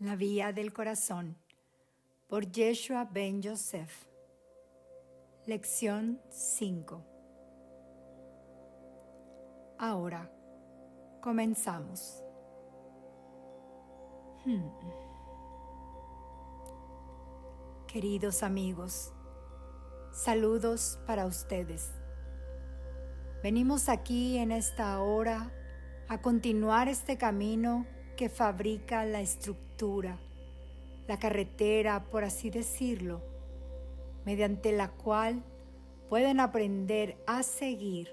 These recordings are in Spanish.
La Vía del Corazón, por Yeshua Ben Yosef. Lección 5. Ahora, comenzamos. Queridos amigos, saludos para ustedes. Venimos aquí en esta hora a continuar este camino que fabrica la estructura, la carretera, por así decirlo, mediante la cual pueden aprender a seguir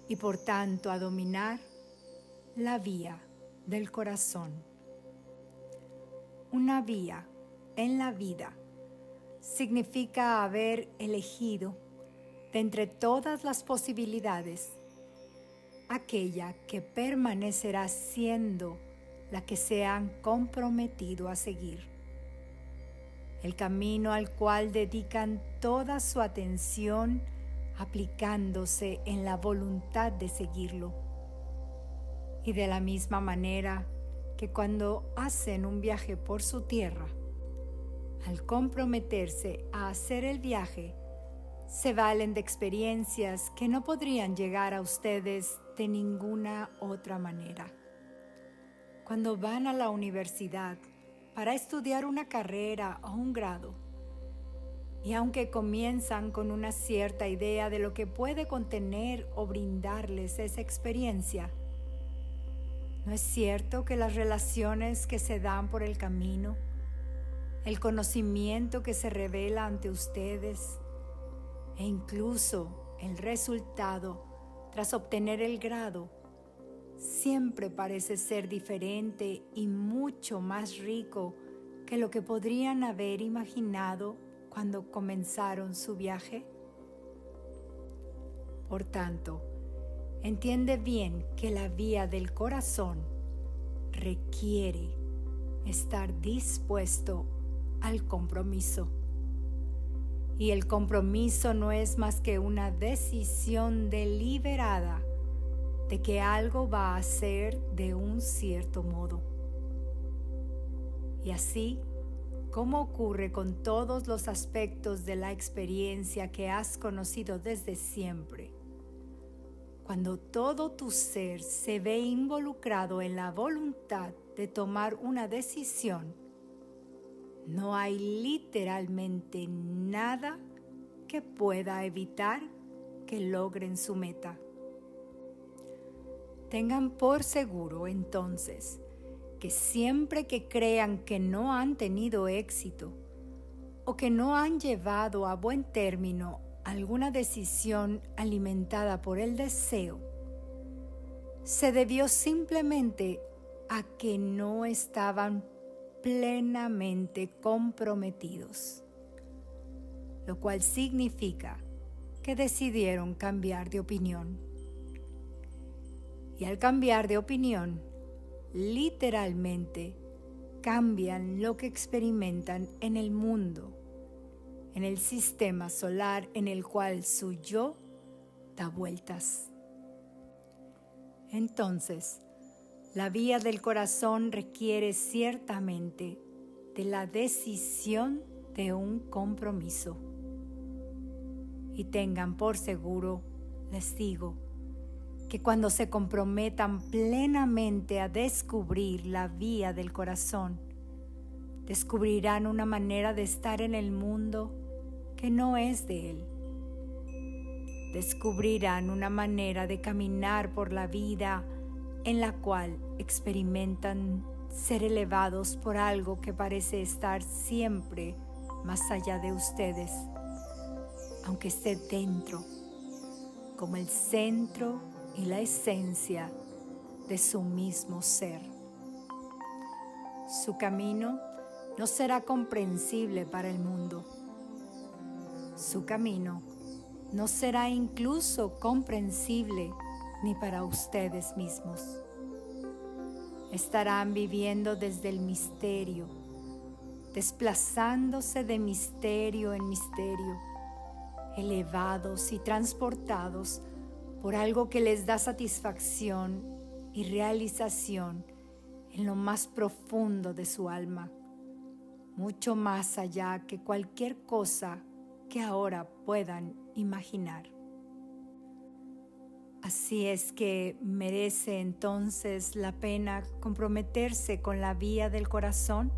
y por tanto a dominar la vía del corazón. Una vía en la vida significa haber elegido de entre todas las posibilidades aquella que permanecerá siendo la que se han comprometido a seguir. El camino al cual dedican toda su atención aplicándose en la voluntad de seguirlo. Y de la misma manera que cuando hacen un viaje por su tierra, al comprometerse a hacer el viaje, se valen de experiencias que no podrían llegar a ustedes de ninguna otra manera. Cuando van a la universidad para estudiar una carrera o un grado, y aunque comienzan con una cierta idea de lo que puede contener o brindarles esa experiencia, ¿no es cierto que las relaciones que se dan por el camino, el conocimiento que se revela ante ustedes, e incluso el resultado tras obtener el grado, siempre parece ser diferente y mucho más rico que lo que podrían haber imaginado cuando comenzaron su viaje? Por tanto, entiende bien que la vía del corazón requiere estar dispuesto al compromiso. Y el compromiso no es más que una decisión deliberada de que algo va a ser de un cierto modo. Y así, como ocurre con todos los aspectos de la experiencia que has conocido desde siempre, cuando todo tu ser se ve involucrado en la voluntad de tomar una decisión, no hay literalmente nada que pueda evitar que logren su meta. Tengan por seguro entonces que siempre que crean que no han tenido éxito o que no han llevado a buen término alguna decisión alimentada por el deseo, se debió simplemente a que no estaban plenamente comprometidos, lo cual significa que decidieron cambiar de opinión. Y al cambiar de opinión, literalmente cambian lo que experimentan en el mundo, en el sistema solar en el cual su yo da vueltas. Entonces, la vía del corazón requiere ciertamente de la decisión de un compromiso. Y tengan por seguro, les digo, que cuando se comprometan plenamente a descubrir la vía del corazón, descubrirán una manera de estar en el mundo que no es de él. Descubrirán una manera de caminar por la vida en la cual experimentan ser elevados por algo que parece estar siempre más allá de ustedes, aunque esté dentro, como el centro y la esencia de su mismo ser. Su camino no será comprensible para el mundo. Su camino no será incluso comprensible ni para ustedes mismos. Estarán viviendo desde el misterio, desplazándose de misterio en misterio, elevados y transportados por algo que les da satisfacción y realización en lo más profundo de su alma, mucho más allá que cualquier cosa que ahora puedan imaginar. Así es que merece entonces la pena comprometerse con la vía del corazón.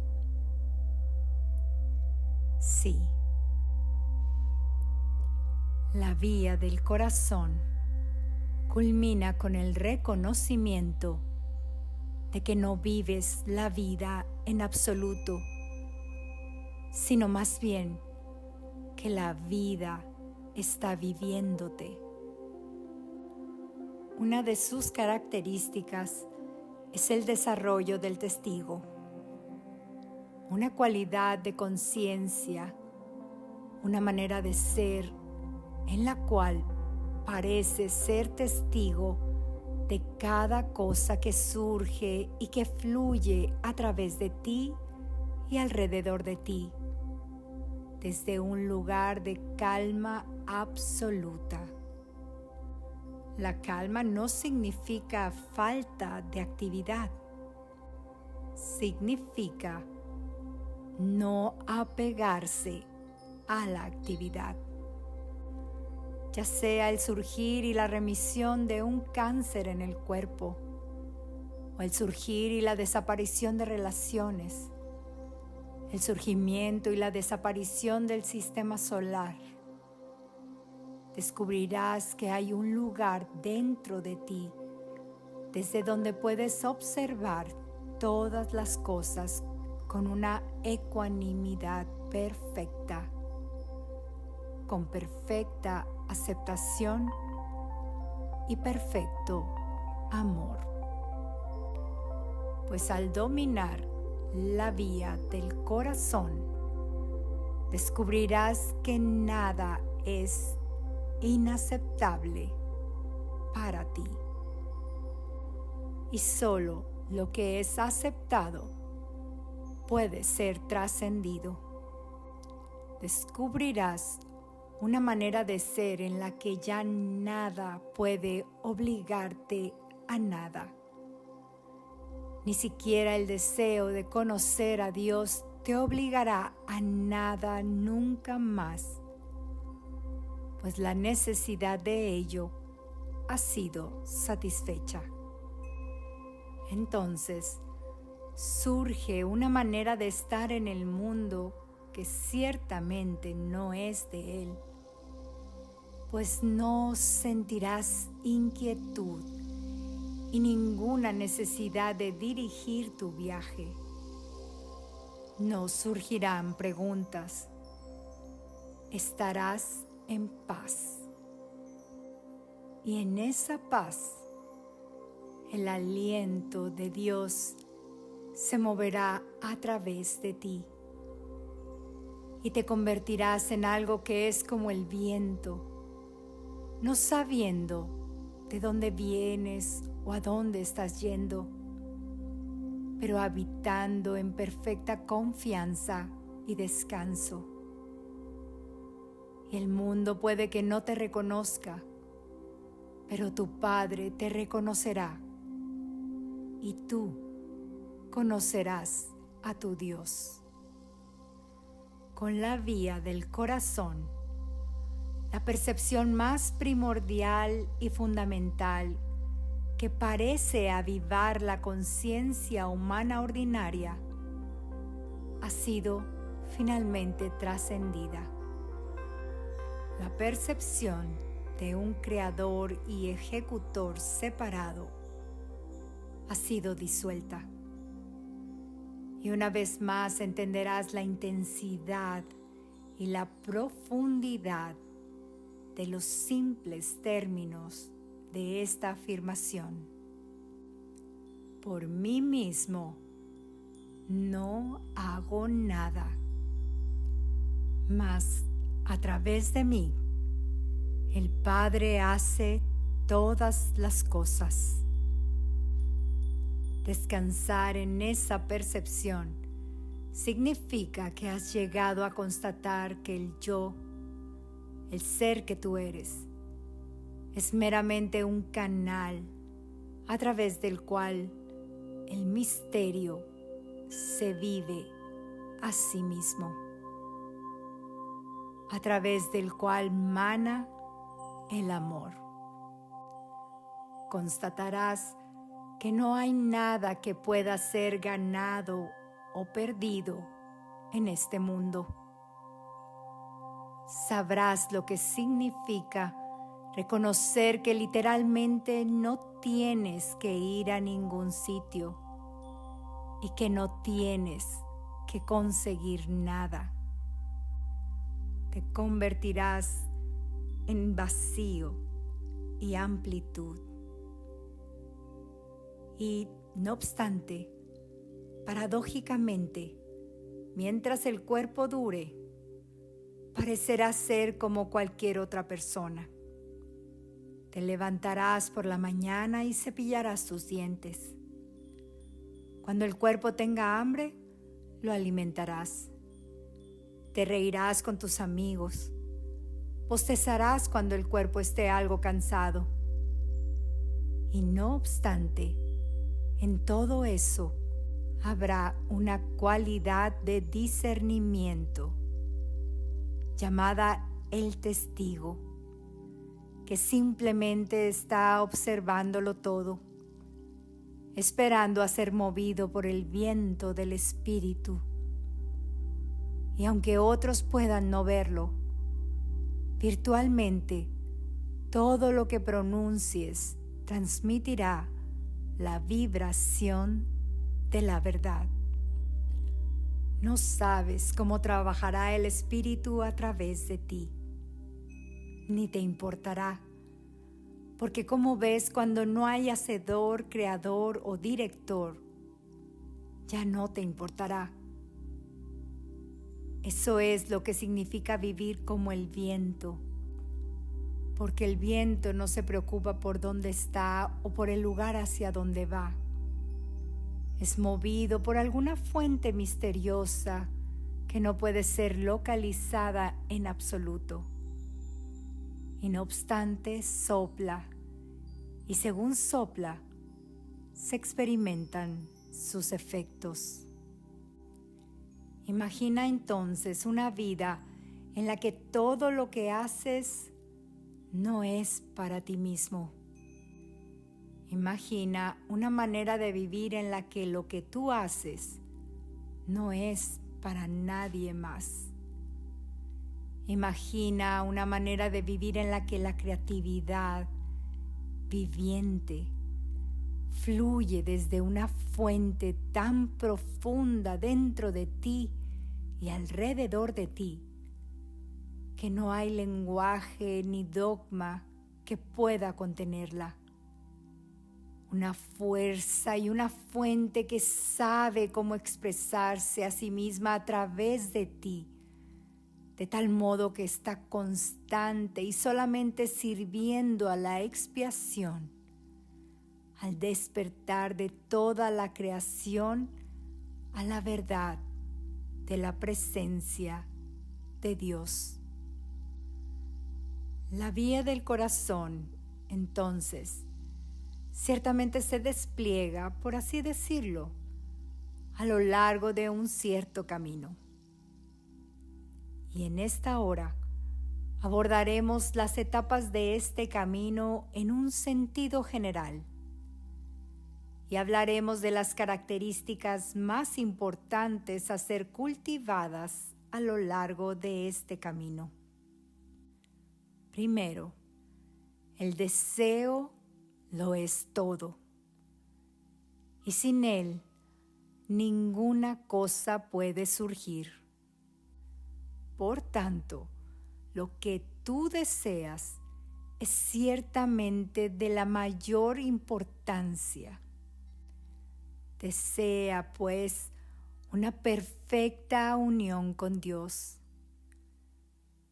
Sí. La vía del corazón culmina con el reconocimiento de que no vives la vida en absoluto, sino más bien que la vida está viviéndote. Una de sus características es el desarrollo del testigo, una cualidad de conciencia, una manera de ser en la cual pareces ser testigo de cada cosa que surge y que fluye a través de ti y alrededor de ti, desde un lugar de calma absoluta. La calma no significa falta de actividad, significa no apegarse a la actividad, ya sea el surgir y la remisión de un cáncer en el cuerpo, o el surgir y la desaparición de relaciones, el surgimiento y la desaparición del sistema solar. Descubrirás que hay un lugar dentro de ti desde donde puedes observar todas las cosas con una ecuanimidad perfecta, con perfecta aceptación y perfecto amor. Pues al dominar la vía del corazón, descubrirás que nada es inaceptable para ti. Y solo lo que es aceptado puede ser trascendido. Descubrirás una manera de ser en la que ya nada puede obligarte a nada. Ni siquiera el deseo de conocer a Dios te obligará a nada nunca más, pues la necesidad de ello ha sido satisfecha. Entonces, surge una manera de estar en el mundo que ciertamente no es de Él, pues no sentirás inquietud y ninguna necesidad de dirigir tu viaje. No surgirán preguntas. Estarás en paz. Y en esa paz, el aliento de Dios se moverá a través de ti y te convertirás en algo que es como el viento, no sabiendo de dónde vienes o a dónde estás yendo, pero habitando en perfecta confianza y descanso. Y el mundo puede que no te reconozca, pero tu Padre te reconocerá y tú conocerás a tu Dios. Con la vía del corazón, la percepción más primordial y fundamental que parece avivar la conciencia humana ordinaria ha sido finalmente trascendida. La percepción de un creador y ejecutor separado ha sido disuelta. Y una vez más entenderás la intensidad y la profundidad de los simples términos de esta afirmación. Por mí mismo no hago nada, mas a través de mí el Padre hace todas las cosas. Descansar en esa percepción significa que has llegado a constatar que el yo, el ser que tú eres, es meramente un canal a través del cual el misterio se vive a sí mismo, a través del cual mana el amor. Constatarás que no hay nada que pueda ser ganado o perdido en este mundo. Sabrás lo que significa reconocer que literalmente no tienes que ir a ningún sitio y que no tienes que conseguir nada. Te convertirás en vacío y amplitud. Y, no obstante, paradójicamente, mientras el cuerpo dure, parecerás ser como cualquier otra persona. Te levantarás por la mañana y cepillarás tus dientes. Cuando el cuerpo tenga hambre, lo alimentarás. Te reirás con tus amigos. Bostezarás cuando el cuerpo esté algo cansado. Y no obstante, en todo eso habrá una cualidad de discernimiento llamada el testigo, que simplemente está observándolo todo, esperando a ser movido por el viento del Espíritu. Y aunque otros puedan no verlo, virtualmente todo lo que pronuncies transmitirá la vibración de la verdad. No sabes cómo trabajará el Espíritu a través de ti, ni te importará, porque como ves, cuando no hay hacedor, creador o director, ya no te importará. Eso es lo que significa vivir como el viento, porque el viento no se preocupa por dónde está o por el lugar hacia donde va. Es movido por alguna fuente misteriosa que no puede ser localizada en absoluto. Y no obstante, sopla, y según sopla, se experimentan sus efectos. Imagina entonces una vida en la que todo lo que haces no es para ti mismo. Imagina una manera de vivir en la que lo que tú haces no es para nadie más. Imagina una manera de vivir en la que la creatividad viviente fluye desde una fuente tan profunda dentro de ti y alrededor de ti que no hay lenguaje ni dogma que pueda contenerla. Una fuerza y una fuente que sabe cómo expresarse a sí misma a través de ti, de tal modo que está constante y solamente sirviendo a la expiación, al despertar de toda la creación a la verdad de la presencia de Dios. La vía del corazón, entonces, ciertamente se despliega, por así decirlo, a lo largo de un cierto camino. Y en esta hora abordaremos las etapas de este camino en un sentido general y hablaremos de las características más importantes a ser cultivadas a lo largo de este camino. Primero, el deseo lo es todo, y sin él ninguna cosa puede surgir. Por tanto, lo que tú deseas es ciertamente de la mayor importancia. Desea, pues, una perfecta unión con Dios.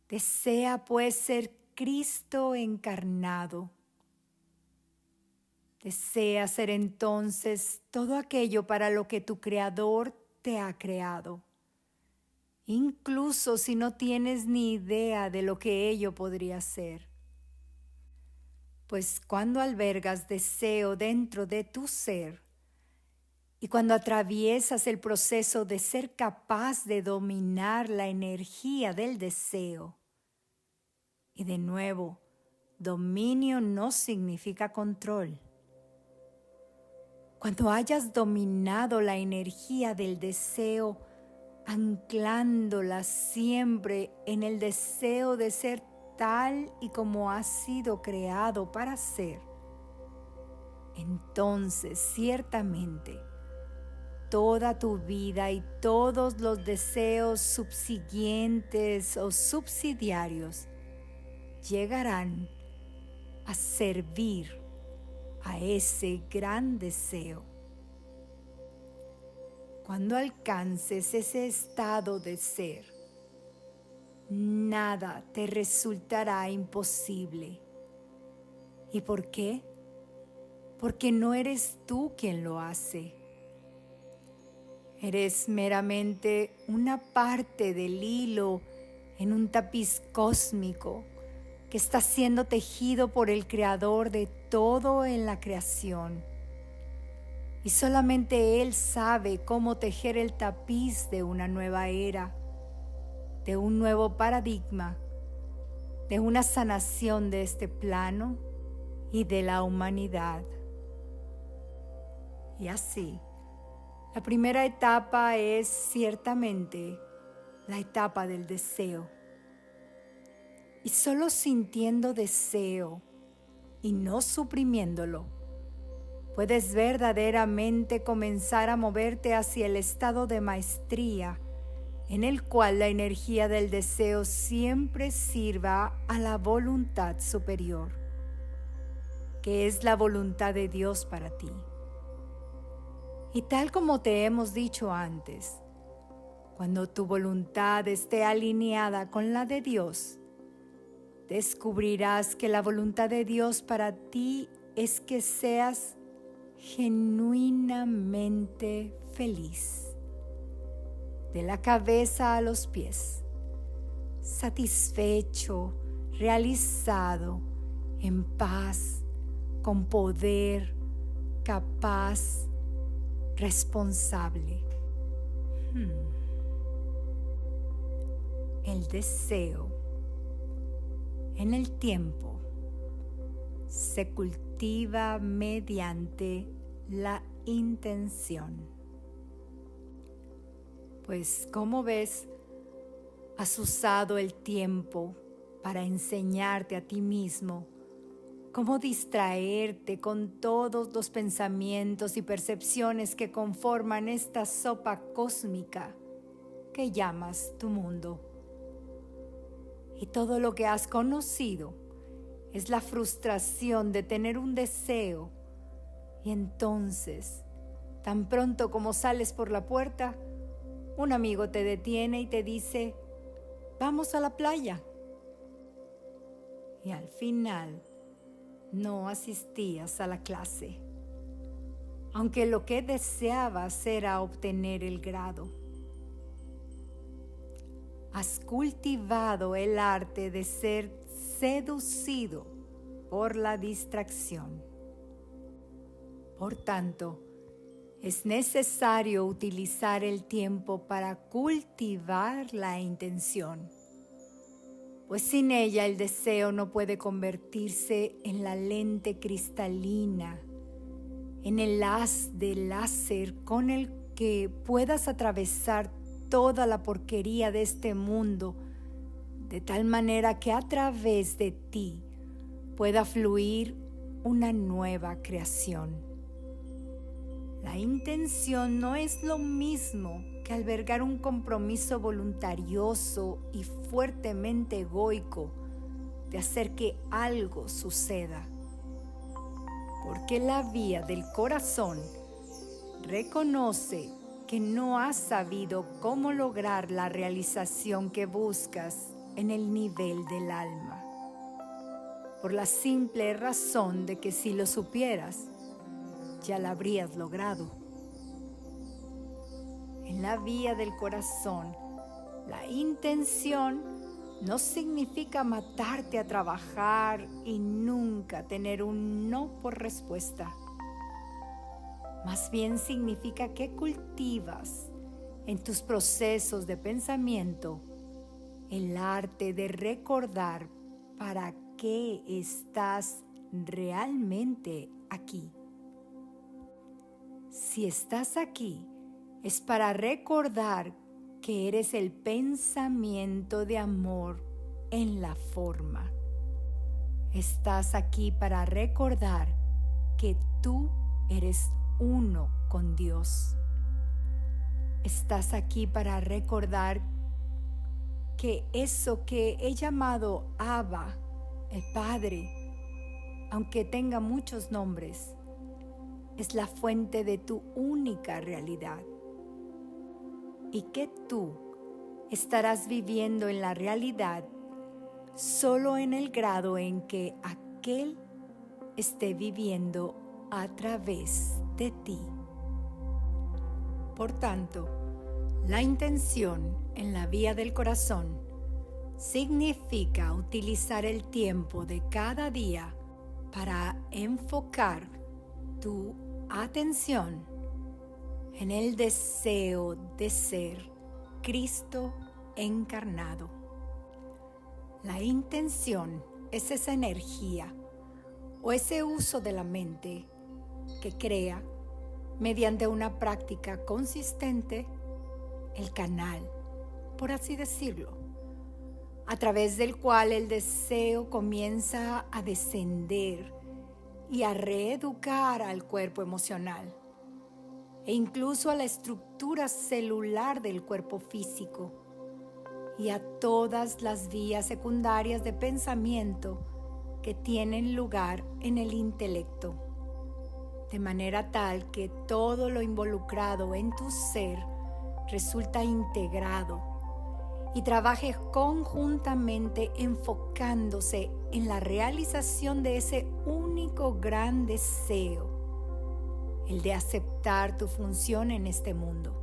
Desea, pues, ser Cristo encarnado. Desea ser entonces todo aquello para lo que tu Creador te ha creado, incluso si no tienes ni idea de lo que ello podría ser. Pues cuando albergas deseo dentro de tu ser, Y cuando atraviesas el proceso de ser capaz de dominar la energía del deseo, y de nuevo, dominio no significa control. Cuando hayas dominado la energía del deseo, anclándola siempre en el deseo de ser tal y como has sido creado para ser, entonces ciertamente toda tu vida y todos los deseos subsiguientes o subsidiarios llegarán a servir a ese gran deseo. Cuando alcances ese estado de ser, nada te resultará imposible. ¿Y por qué? Porque no eres tú quien lo hace. Eres meramente una parte del hilo en un tapiz cósmico que está siendo tejido por el Creador de todo en la creación. Y solamente Él sabe cómo tejer el tapiz de una nueva era, de un nuevo paradigma, de una sanación de este plano y de la humanidad. Y así, la primera etapa es ciertamente la etapa del deseo. Y solo sintiendo deseo y no suprimiéndolo, puedes verdaderamente comenzar a moverte hacia el estado de maestría en el cual la energía del deseo siempre sirva a la voluntad superior, que es la voluntad de Dios para ti. Y tal como te hemos dicho antes, cuando tu voluntad esté alineada con la de Dios, descubrirás que la voluntad de Dios para ti es que seas genuinamente feliz, de la cabeza a los pies, satisfecho, realizado, en paz, con poder, capaz, responsable. El deseo en el tiempo se cultiva mediante la intención. Pues, como ves, has usado el tiempo para enseñarte a ti mismo cómo distraerte con todos los pensamientos y percepciones que conforman esta sopa cósmica que llamas tu mundo. Y todo lo que has conocido es la frustración de tener un deseo, y entonces, tan pronto como sales por la puerta, un amigo te detiene y te dice: vamos a la playa. Y al final no asistías a la clase, aunque lo que deseabas era obtener el grado. Has cultivado el arte de ser seducido por la distracción. Por tanto, es necesario utilizar el tiempo para cultivar la intención, pues sin ella el deseo no puede convertirse en la lente cristalina, en el haz de láser con el que puedas atravesar toda la porquería de este mundo, de tal manera que a través de ti pueda fluir una nueva creación. La intención no es lo mismo que albergar un compromiso voluntarioso y fuertemente egoico de hacer que algo suceda, porque la vía del corazón reconoce que no has sabido cómo lograr la realización que buscas en el nivel del alma, por la simple razón de que si lo supieras, ya la habrías logrado. En la vía del corazón, la intención no significa matarte a trabajar y nunca tener un no por respuesta. Más bien significa que cultivas en tus procesos de pensamiento el arte de recordar para qué estás realmente aquí. Si estás aquí, es para recordar que eres el pensamiento de amor en la forma. Estás aquí para recordar que tú eres uno con Dios. Estás aquí para recordar que eso que he llamado Abba, el Padre, aunque tenga muchos nombres, es la fuente de tu única realidad. Y que tú estarás viviendo en la realidad solo en el grado en que aquel esté viviendo a través de ti. Por tanto, la intención en la vía del corazón significa utilizar el tiempo de cada día para enfocar tu atención en el deseo de ser Cristo encarnado. La intención es esa energía o ese uso de la mente que crea, mediante una práctica consistente, el canal, por así decirlo, a través del cual el deseo comienza a descender y a reeducar al cuerpo emocional e incluso a la estructura celular del cuerpo físico y a todas las vías secundarias de pensamiento que tienen lugar en el intelecto, de manera tal que todo lo involucrado en tu ser resulta integrado y trabaje conjuntamente enfocándose en la realización de ese único gran deseo, el de aceptar tu función en este mundo.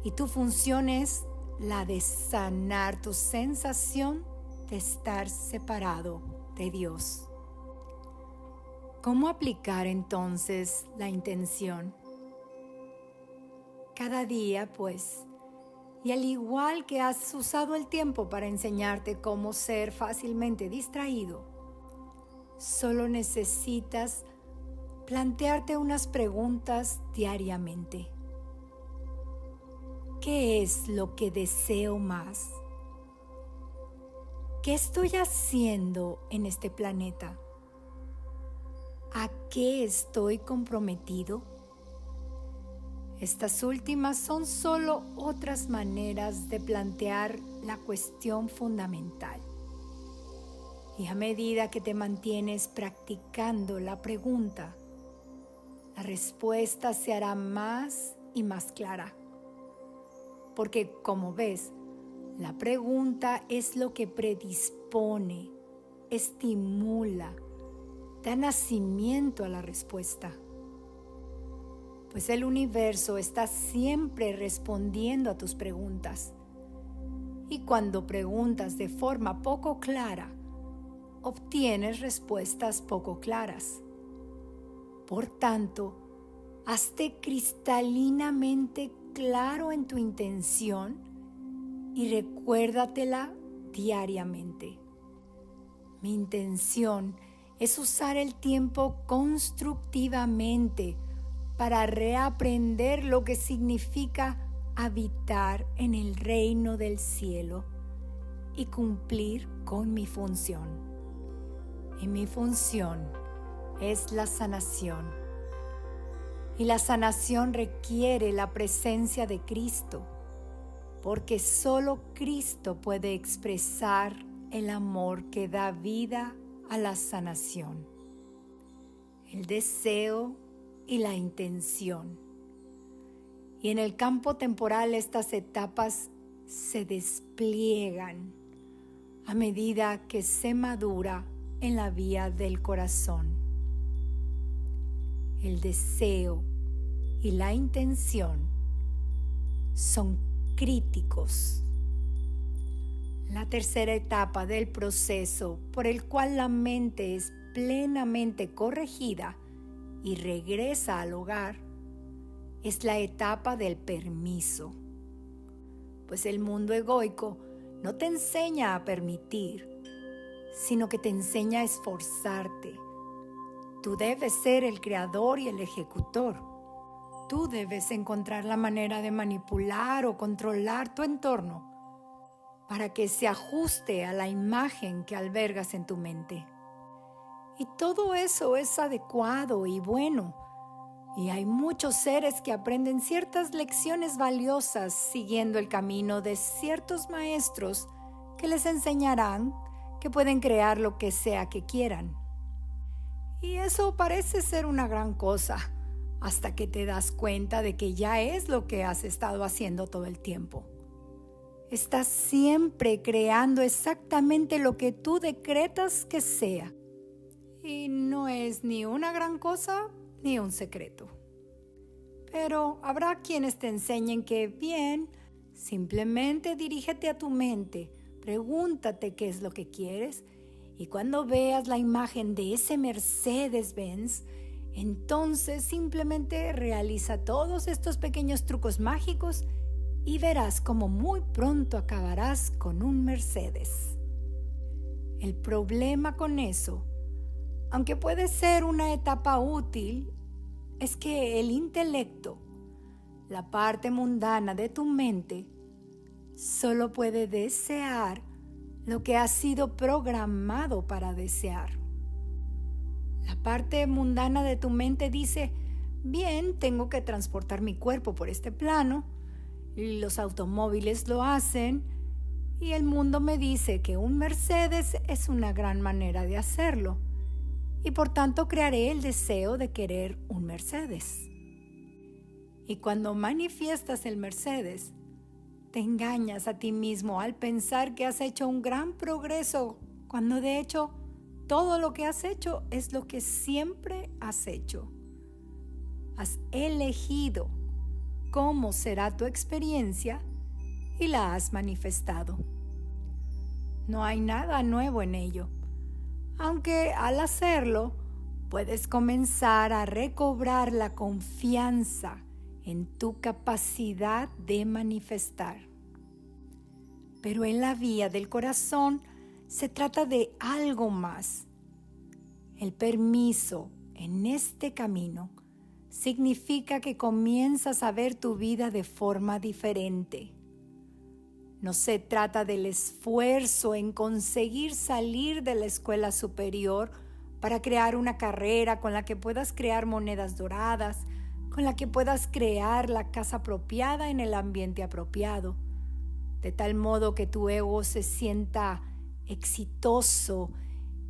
Y tu función es la de sanar tu sensación de estar separado de Dios. ¿Cómo aplicar entonces la intención? Cada día, pues, y al igual que has usado el tiempo para enseñarte cómo ser fácilmente distraído, solo necesitas plantearte unas preguntas diariamente. ¿Qué es lo que deseo más? ¿Qué estoy haciendo en este planeta? ¿A qué estoy comprometido? Estas últimas son solo otras maneras de plantear la cuestión fundamental. Y a medida que te mantienes practicando la pregunta, la respuesta se hará más y más clara. Porque, como ves, la pregunta es lo que predispone, estimula, da nacimiento a la respuesta. Pues el universo está siempre respondiendo a tus preguntas. Y cuando preguntas de forma poco clara, obtienes respuestas poco claras. Por tanto, hazte cristalinamente claro en tu intención y recuérdatela diariamente. Mi intención es usar el tiempo constructivamente para reaprender lo que significa habitar en el reino del cielo y cumplir con mi función. Y mi función es la sanación. Y la sanación requiere la presencia de Cristo, porque solo Cristo puede expresar el amor que da vida a la sanación, el deseo y la intención. Y en el campo temporal estas etapas se despliegan a medida que se madura en la vía del corazón. El deseo y la intención son críticos. La tercera etapa del proceso por el cual la mente es plenamente corregida y regresa al hogar, es la etapa del permiso. Pues el mundo egoico no te enseña a permitir, sino que te enseña a esforzarte. Tú debes ser el creador y el ejecutor. Tú debes encontrar la manera de manipular o controlar tu entorno para que se ajuste a la imagen que albergas en tu mente. Y todo eso es adecuado y bueno. Y hay muchos seres que aprenden ciertas lecciones valiosas siguiendo el camino de ciertos maestros que les enseñarán que pueden crear lo que sea que quieran. Y eso parece ser una gran cosa, hasta que te das cuenta de que ya es lo que has estado haciendo todo el tiempo. Estás siempre creando exactamente lo que tú decretas que sea. Y no es ni una gran cosa ni un secreto. Pero habrá quienes te enseñen que, bien, simplemente dirígete a tu mente, pregúntate qué es lo que quieres, y cuando veas la imagen de ese Mercedes-Benz, entonces simplemente realiza todos estos pequeños trucos mágicos y verás cómo muy pronto acabarás con un Mercedes. El problema con eso, aunque puede ser una etapa útil, es que el intelecto, la parte mundana de tu mente, solo puede desear lo que ha sido programado para desear. La parte mundana de tu mente dice, bien, tengo que transportar mi cuerpo por este plano, y los automóviles lo hacen, y el mundo me dice que un Mercedes es una gran manera de hacerlo, y por tanto crearé el deseo de querer un Mercedes. Y cuando manifiestas el Mercedes, te engañas a ti mismo al pensar que has hecho un gran progreso, cuando de hecho todo lo que has hecho es lo que siempre has hecho. Has elegido cómo será tu experiencia y la has manifestado. No hay nada nuevo en ello, aunque al hacerlo puedes comenzar a recobrar la confianza en tu capacidad de manifestar. Pero en la vía del corazón se trata de algo más. El permiso en este camino significa que comienzas a ver tu vida de forma diferente. No se trata del esfuerzo en conseguir salir de la escuela superior para crear una carrera con la que puedas crear monedas doradas, con la que puedas crear la casa apropiada en el ambiente apropiado, de tal modo que tu ego se sienta exitoso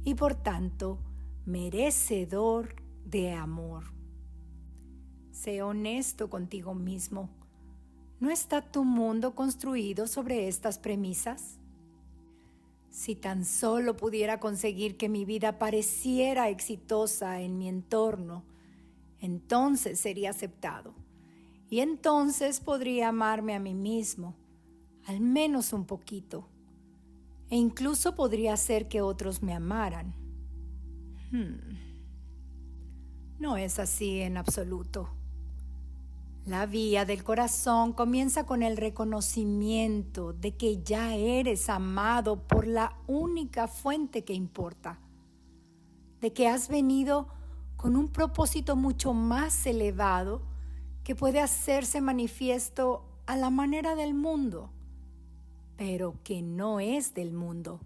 y por tanto merecedor de amor. Sé honesto contigo mismo. ¿No está tu mundo construido sobre estas premisas? Si tan solo pudiera conseguir que mi vida pareciera exitosa en mi entorno, entonces sería aceptado. Y entonces podría amarme a mí mismo, al menos un poquito. E incluso podría hacer que otros me amaran. No es así en absoluto. La vía del corazón comienza con el reconocimiento de que ya eres amado por la única fuente que importa, de que has venido con un propósito mucho más elevado que puede hacerse manifiesto a la manera del mundo, pero que no es del mundo.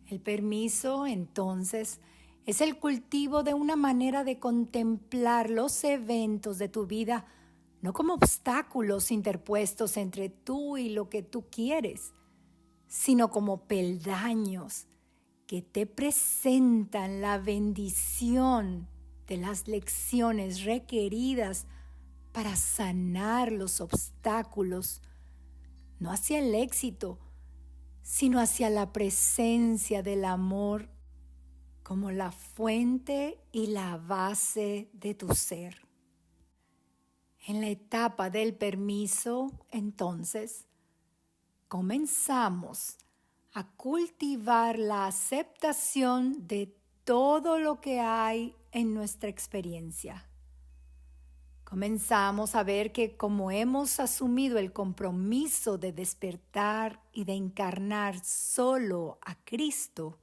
El permiso, entonces, es el cultivo de una manera de contemplar los eventos de tu vida no como obstáculos interpuestos entre tú y lo que tú quieres, sino como peldaños que te presentan la bendición de las lecciones requeridas para sanar los obstáculos, no hacia el éxito, sino hacia la presencia del amor como la fuente y la base de tu ser. En la etapa del permiso, entonces, comenzamos a cultivar la aceptación de todo lo que hay en nuestra experiencia. Comenzamos a ver que como hemos asumido el compromiso de despertar y de encarnar solo a Cristo,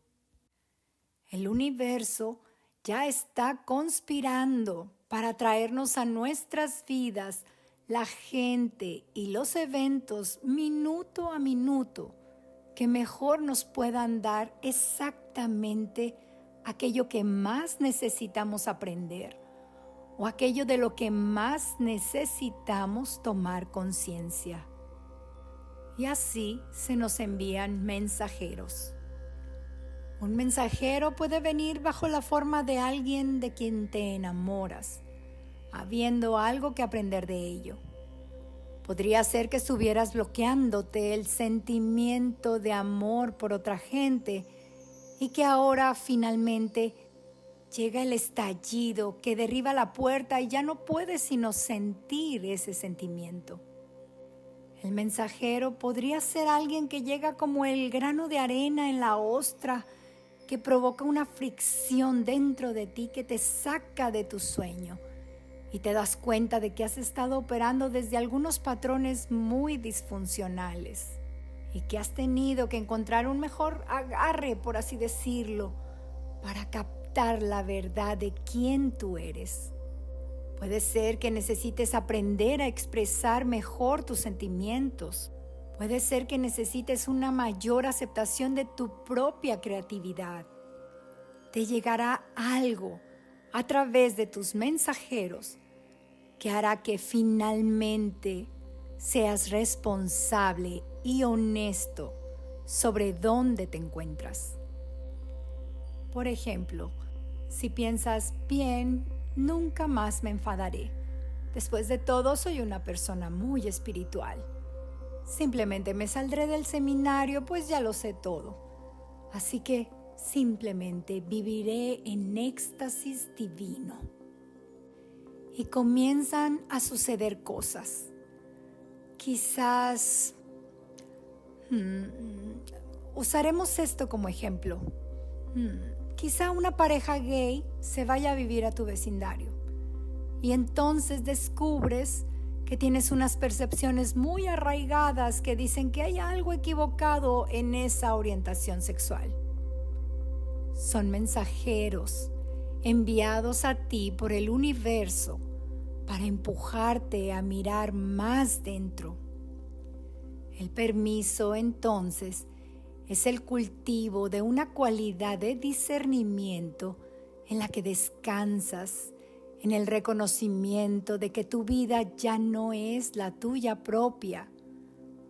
el universo ya está conspirando para traernos a nuestras vidas la gente y los eventos minuto a minuto que mejor nos puedan dar exactamente aquello que más necesitamos aprender o aquello de lo que más necesitamos tomar conciencia. Y así se nos envían mensajeros. Un mensajero puede venir bajo la forma de alguien de quien te enamoras, habiendo algo que aprender de ello. Podría ser que estuvieras bloqueándote el sentimiento de amor por otra gente y que ahora finalmente llega el estallido que derriba la puerta y ya no puedes sino sentir ese sentimiento. El mensajero podría ser alguien que llega como el grano de arena en la ostra que provoca una fricción dentro de ti que te saca de tu sueño y te das cuenta de que has estado operando desde algunos patrones muy disfuncionales y que has tenido que encontrar un mejor agarre, por así decirlo, para captar la verdad de quién tú eres. Puede ser que necesites aprender a expresar mejor tus sentimientos. Puede ser que necesites una mayor aceptación de tu propia creatividad. Te llegará algo a través de tus mensajeros que hará que finalmente seas responsable y honesto sobre dónde te encuentras. Por ejemplo, si piensas, bien, nunca más me enfadaré. Después de todo, soy una persona muy espiritual. Simplemente me saldré del seminario, pues ya lo sé todo. Así que simplemente viviré en éxtasis divino. Y comienzan a suceder cosas. Quizás usaremos esto como ejemplo. Quizá una pareja gay se vaya a vivir a tu vecindario y entonces descubres que tienes unas percepciones muy arraigadas que dicen que hay algo equivocado en esa orientación sexual. Son mensajeros enviados a ti por el universo para empujarte a mirar más dentro. El permiso, entonces, es el cultivo de una cualidad de discernimiento en la que descansas en el reconocimiento de que tu vida ya no es la tuya propia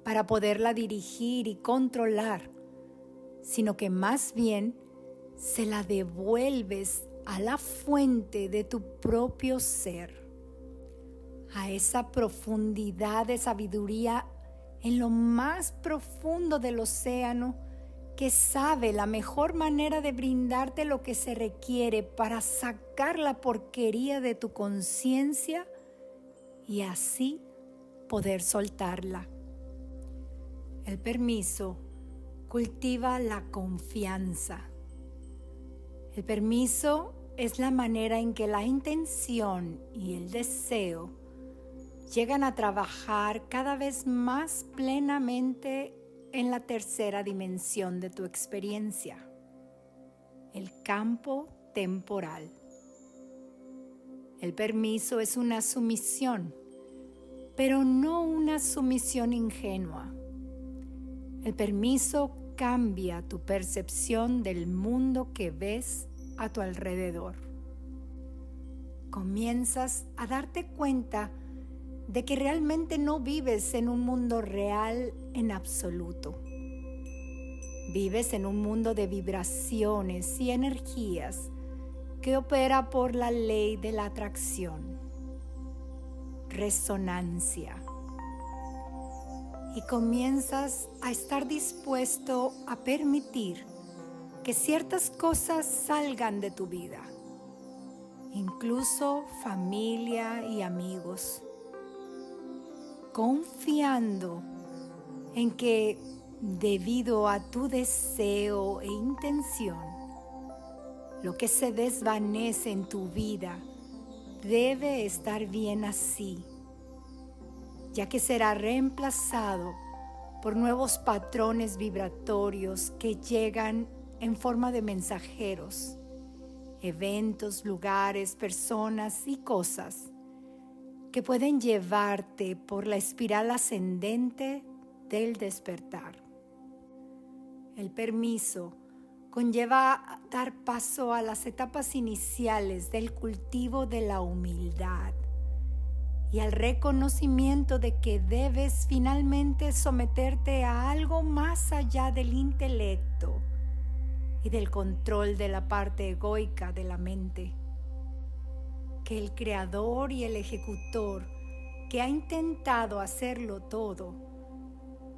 para poderla dirigir y controlar, sino que más bien se la devuelves a la fuente de tu propio ser, a esa profundidad de sabiduría en lo más profundo del océano que sabe la mejor manera de brindarte lo que se requiere para sacar la porquería de tu conciencia y así poder soltarla. El permiso cultiva la confianza. El permiso es la manera en que la intención y el deseo llegan a trabajar cada vez más plenamente en la tercera dimensión de tu experiencia, el campo temporal. El permiso es una sumisión, pero no una sumisión ingenua. El permiso cambia tu percepción del mundo que ves a tu alrededor. Comienzas a darte cuenta de que realmente no vives en un mundo real en absoluto. Vives en un mundo de vibraciones y energías que opera por la ley de la atracción, resonancia. Y comienzas a estar dispuesto a permitir que ciertas cosas salgan de tu vida, incluso familia y amigos, confiando en que debido a tu deseo e intención, Lo que se desvanece en tu vida debe estar bien así, ya que será reemplazado por nuevos patrones vibratorios que llegan en forma de mensajeros, eventos, lugares, personas y cosas que pueden llevarte por la espiral ascendente del despertar. El permiso conlleva dar paso a las etapas iniciales del cultivo de la humildad y al reconocimiento de que debes finalmente someterte a algo más allá del intelecto y del control de la parte egoica de la mente. Que el creador y el ejecutor que ha intentado hacerlo todo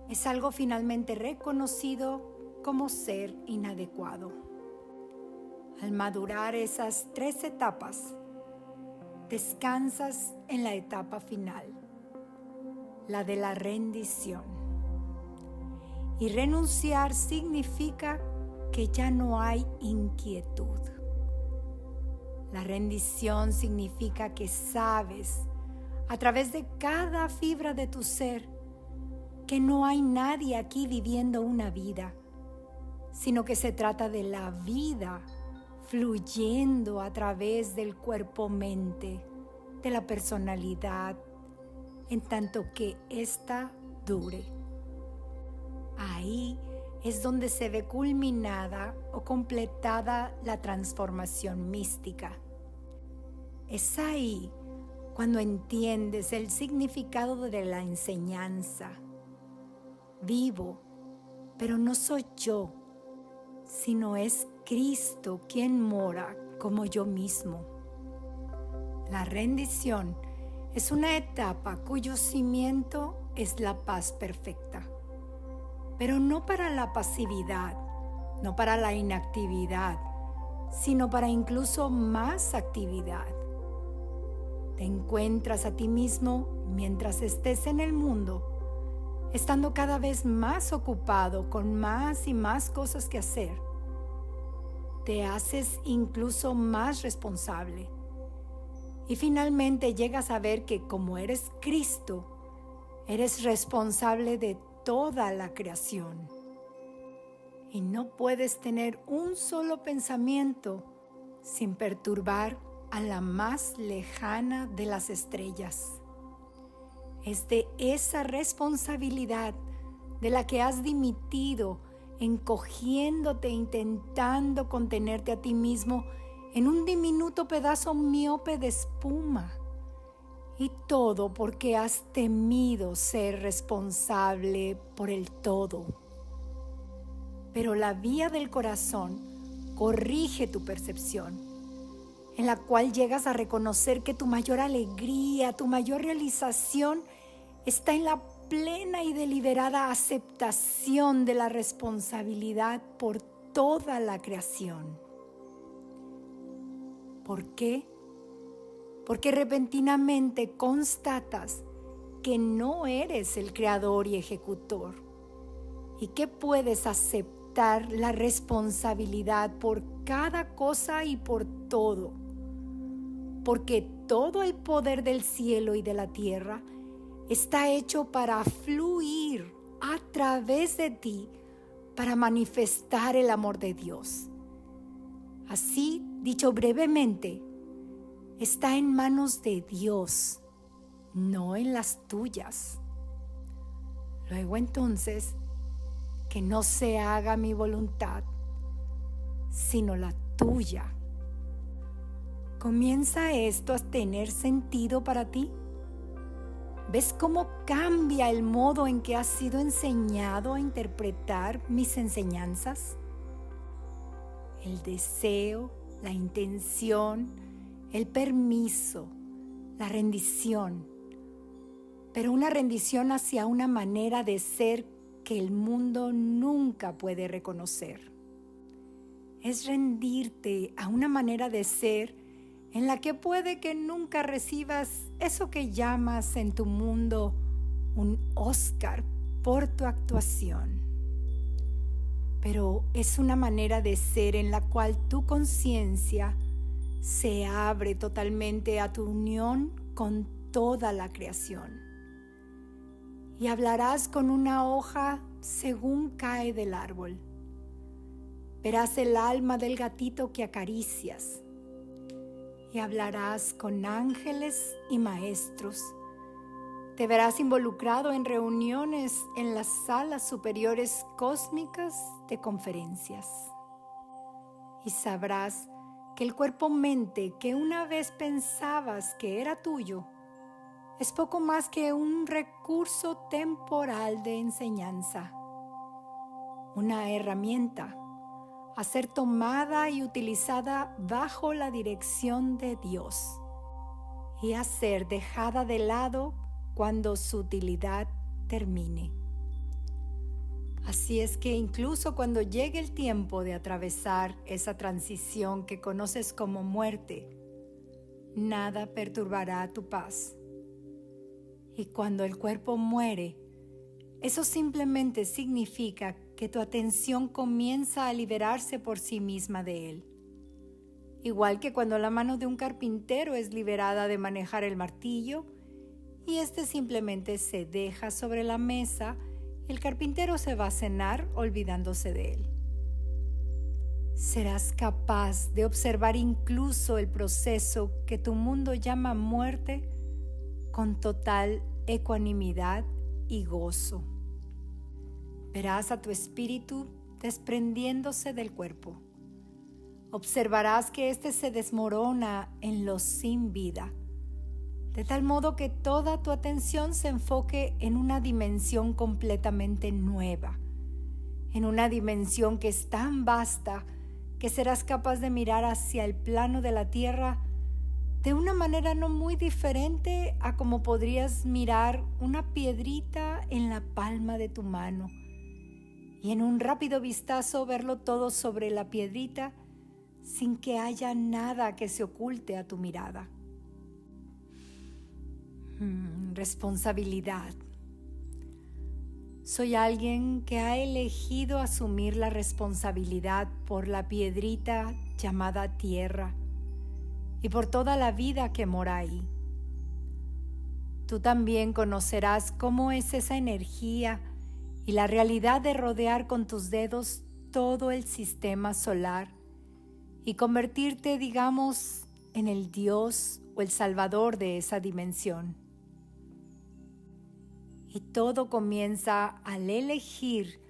es algo finalmente reconocido como ser inadecuado. Al madurar esas 3 etapas, descansas en la etapa final, la de la rendición. Y renunciar significa que ya no hay inquietud. La rendición significa que sabes, a través de cada fibra de tu ser, que no hay nadie aquí viviendo una vida, sino que se trata de la vida fluyendo a través del cuerpo-mente, de la personalidad, en tanto que ésta dure. Ahí es donde se ve culminada o completada la transformación mística. Es ahí cuando entiendes el significado de la enseñanza. Vivo, pero no soy yo, sino es Cristo quien mora como yo mismo. La rendición es una etapa cuyo cimiento es la paz perfecta, pero no para la pasividad, no para la inactividad, sino para incluso más actividad. Te encuentras a ti mismo mientras estés en el mundo, estando cada vez más ocupado con más y más cosas que hacer. Te haces incluso más responsable. Y finalmente llegas a ver que como eres Cristo, eres responsable de toda la creación. Y no puedes tener un solo pensamiento sin perturbar a la más lejana de las estrellas. Es de esa responsabilidad de la que has dimitido, encogiéndote, intentando contenerte a ti mismo en un diminuto pedazo miope de espuma. Y todo porque has temido ser responsable por el todo. Pero la vía del corazón corrige tu percepción, en la cual llegas a reconocer que tu mayor alegría, tu mayor realización está en la plena y deliberada aceptación de la responsabilidad por toda la creación. ¿Por qué? Porque repentinamente constatas que no eres el creador y ejecutor y que puedes aceptar la responsabilidad por cada cosa y por todo, porque todo el poder del cielo y de la tierra está hecho para fluir a través de ti para manifestar el amor de Dios. Así, dicho brevemente, está en manos de Dios, no en las tuyas. Luego entonces, que no se haga mi voluntad, sino la tuya. ¿Comienza esto a tener sentido para ti? ¿Ves cómo cambia el modo en que has sido enseñado a interpretar mis enseñanzas? El deseo, la intención, el permiso, la rendición, pero una rendición hacia una manera de ser que el mundo nunca puede reconocer. Es rendirte a una manera de ser en la que puede que nunca recibas eso que llamas en tu mundo un Oscar por tu actuación. pero es una manera de ser en la cual tu conciencia se abre totalmente a tu unión con toda la creación. Y hablarás con una hoja según cae del árbol. Verás el alma del gatito que acaricias. Y hablarás con ángeles y maestros. Te verás involucrado en reuniones en las salas superiores cósmicas de conferencias. Y sabrás que el cuerpo-mente que una vez pensabas que era tuyo es poco más que un recurso temporal de enseñanza, una herramienta a ser tomada y utilizada bajo la dirección de Dios y a ser dejada de lado cuando su utilidad termine. Así es que incluso cuando llegue el tiempo de atravesar esa transición que conoces como muerte, nada perturbará tu paz. Y cuando el cuerpo muere, eso simplemente significa que tu atención comienza a liberarse por sí misma de él. Igual que cuando la mano de un carpintero es liberada de manejar el martillo y este simplemente se deja sobre la mesa, el carpintero se va a cenar olvidándose de él. Serás capaz de observar incluso el proceso que tu mundo llama muerte con total ecuanimidad y gozo. Verás a tu espíritu desprendiéndose del cuerpo. Observarás que éste se desmorona en lo sin vida, de tal modo que toda tu atención se enfoque en una dimensión completamente nueva, en una dimensión que es tan vasta que serás capaz de mirar hacia el plano de la tierra de una manera no muy diferente a como podrías mirar una piedrita en la palma de tu mano y en un rápido vistazo verlo todo sobre la piedrita sin que haya nada que se oculte a tu mirada. Responsabilidad. Soy alguien que ha elegido asumir la responsabilidad por la piedrita llamada tierra y por toda la vida que mora ahí. Tú también conocerás cómo es esa energía y la realidad de rodear con tus dedos todo el sistema solar y convertirte, digamos, en el Dios o el Salvador de esa dimensión. Y todo comienza al elegir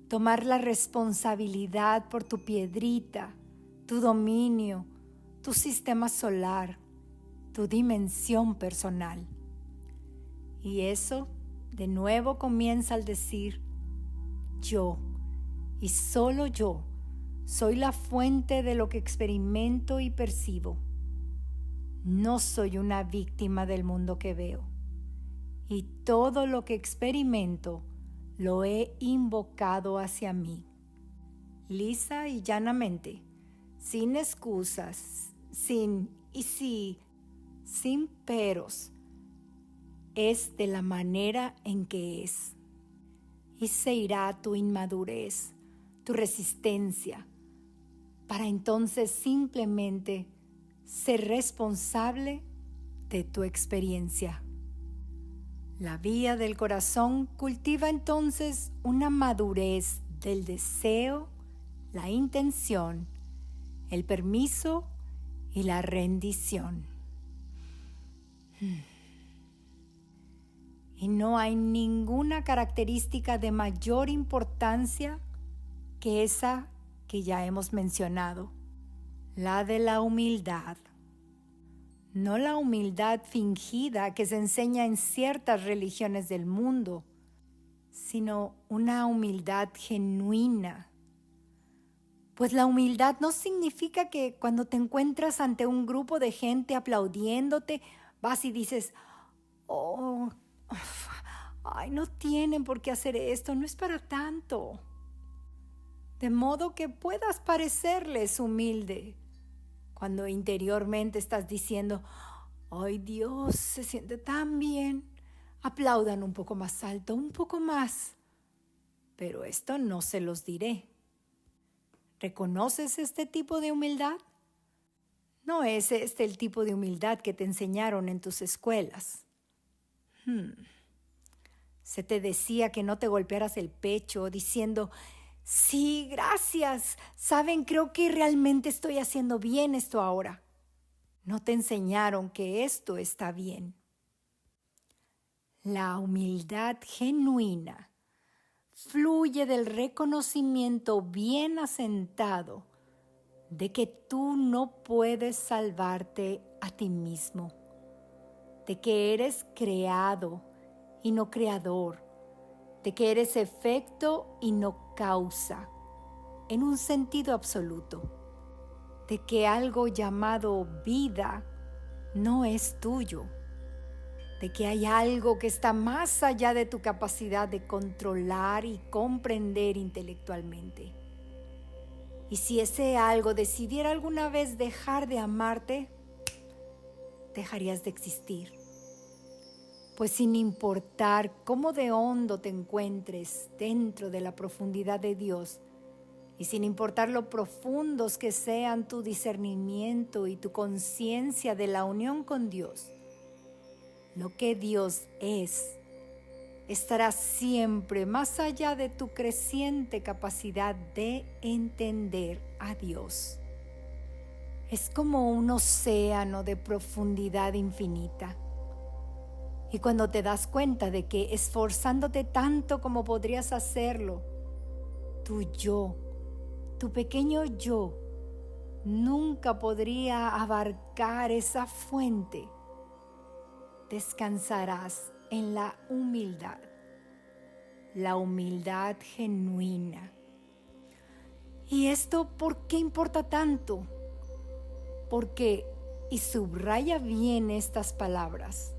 tomar la responsabilidad por tu piedrita, tu dominio, tu sistema solar, tu dimensión personal. Y eso de nuevo comienza al decir, yo, y solo yo, soy la fuente de lo que experimento y percibo. No soy una víctima del mundo que veo. Y todo lo que experimento lo he invocado hacia mí. Lisa y llanamente, sin excusas, sin y sí, sin peros. Es de la manera en que es. Y se irá tu inmadurez, tu resistencia, para entonces simplemente ser responsable de tu experiencia. La vía del corazón cultiva entonces una madurez del deseo, la intención, el permiso y la rendición. Y no hay ninguna característica de mayor importancia que esa que ya hemos mencionado, la de la humildad. No la humildad fingida que se enseña en ciertas religiones del mundo, sino una humildad genuina. Pues la humildad no significa que cuando te encuentras ante un grupo de gente aplaudiéndote, vas y dices, oh, ay, no tienen por qué hacer esto, no es para tanto. De modo que puedas parecerles humilde, cuando interiormente estás diciendo, ¡ay Dios, se siente tan bien! Aplaudan un poco más alto, un poco más. Pero esto no se los diré. ¿Reconoces este tipo de humildad? No es este el tipo de humildad que te enseñaron en tus escuelas. Se te decía que no te golpearas el pecho diciendo, sí, gracias. Saben, creo que realmente estoy haciendo bien esto ahora. No te enseñaron que esto está bien. La humildad genuina fluye del reconocimiento bien asentado de que tú no puedes salvarte a ti mismo, de que eres creado y no creador, de que eres efecto y no causa, en un sentido absoluto, de que algo llamado vida no es tuyo, de que hay algo que está más allá de tu capacidad de controlar y comprender intelectualmente. Y si ese algo decidiera alguna vez dejar de amarte, dejarías de existir. Pues sin importar cómo de hondo te encuentres dentro de la profundidad de Dios, y sin importar lo profundos que sean tu discernimiento y tu conciencia de la unión con Dios, lo que Dios es estará siempre más allá de tu creciente capacidad de entender a Dios. Es como un océano de profundidad infinita. Y cuando te das cuenta de que esforzándote tanto como podrías hacerlo, tu yo, tu pequeño yo, nunca podría abarcar esa fuente, descansarás en la humildad genuina. ¿Y esto por qué importa tanto? Porque, y subraya bien estas palabras,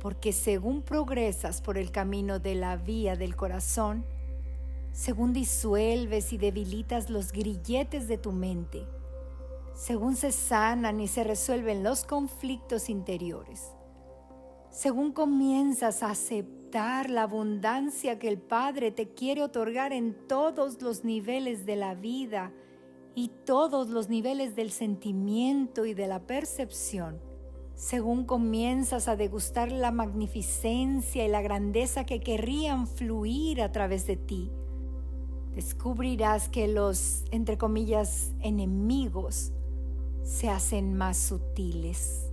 porque según progresas por el camino de la vía del corazón, según disuelves y debilitas los grilletes de tu mente, según se sanan y se resuelven los conflictos interiores, según comienzas a aceptar la abundancia que el Padre te quiere otorgar en todos los niveles de la vida y todos los niveles del sentimiento y de la percepción, según comienzas a degustar la magnificencia y la grandeza que querrían fluir a través de ti, descubrirás que los, entre comillas, enemigos se hacen más sutiles.